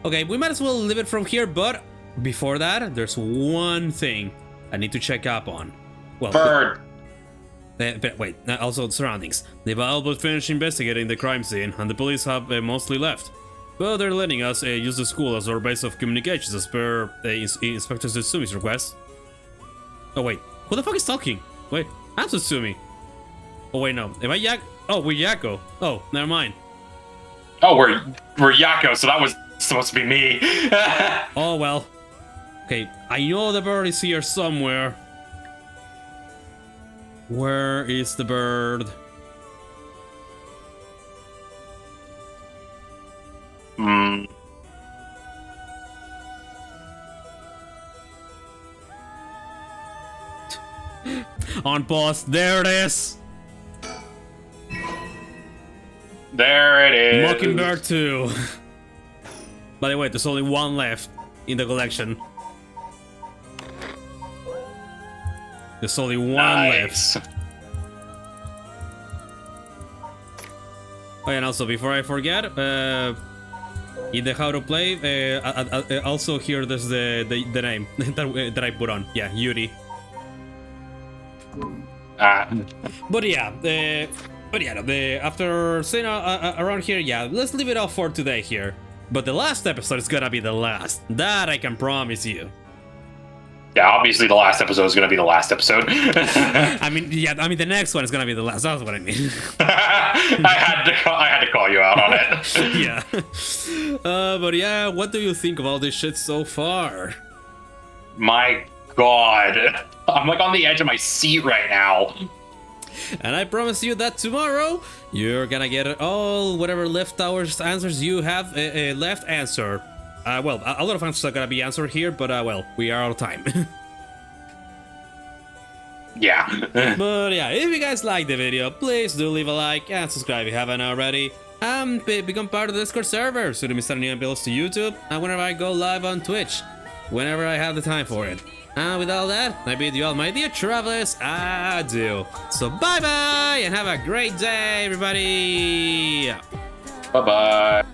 Okay, we might as well leave it from here, but before that, there's one thing I need to check up on. Well, Bird! but wait, also surroundings. They've all but finished investigating the crime scene, and the police have mostly left. But they're letting us use the school as our base of communications as per Inspector Tsutsumi request. Oh wait, who the fuck is talking? Wait, I'm Tsutsumi. Oh wait, no. Am I Yak? Oh, we're Yako. Oh, never mind. Oh, we're Yako, so that was supposed to be me. Oh well. Okay, I know the bird is here somewhere. Where is the bird? On pause, there it is! There it is. Mockingbird 2. By the way, there's only one left in the collection. There's only one Nice. left. Oh, and also, before I forget, in the how to play, also here there's the name that I put on. Yeah, Yuri. But yeah, But yeah, after saying around here, yeah, let's leave it off for today here. But the last episode is gonna be the last. That I can promise you. Yeah, obviously the last episode is going to be the last episode. I mean, the next one is gonna be the last. That's what I mean. I had to call you out on it. Yeah. But yeah, what do you think of all this shit so far? My God. I'm like on the edge of my seat right now. And I promise you that tomorrow, you're gonna get all whatever leftovers answers you have left answered. Well, a lot of answers are gonna be answered here, but well, we are out of time. Yeah. But yeah, if you guys like the video, please do leave a like and subscribe if you haven't already. And become part of the Discord server so to miss any uploads to YouTube and whenever I go live on Twitch, whenever I have the time for it. And with all that, I bid you all, my dear travelers, adieu. So bye bye and have a great day, everybody. Bye-bye.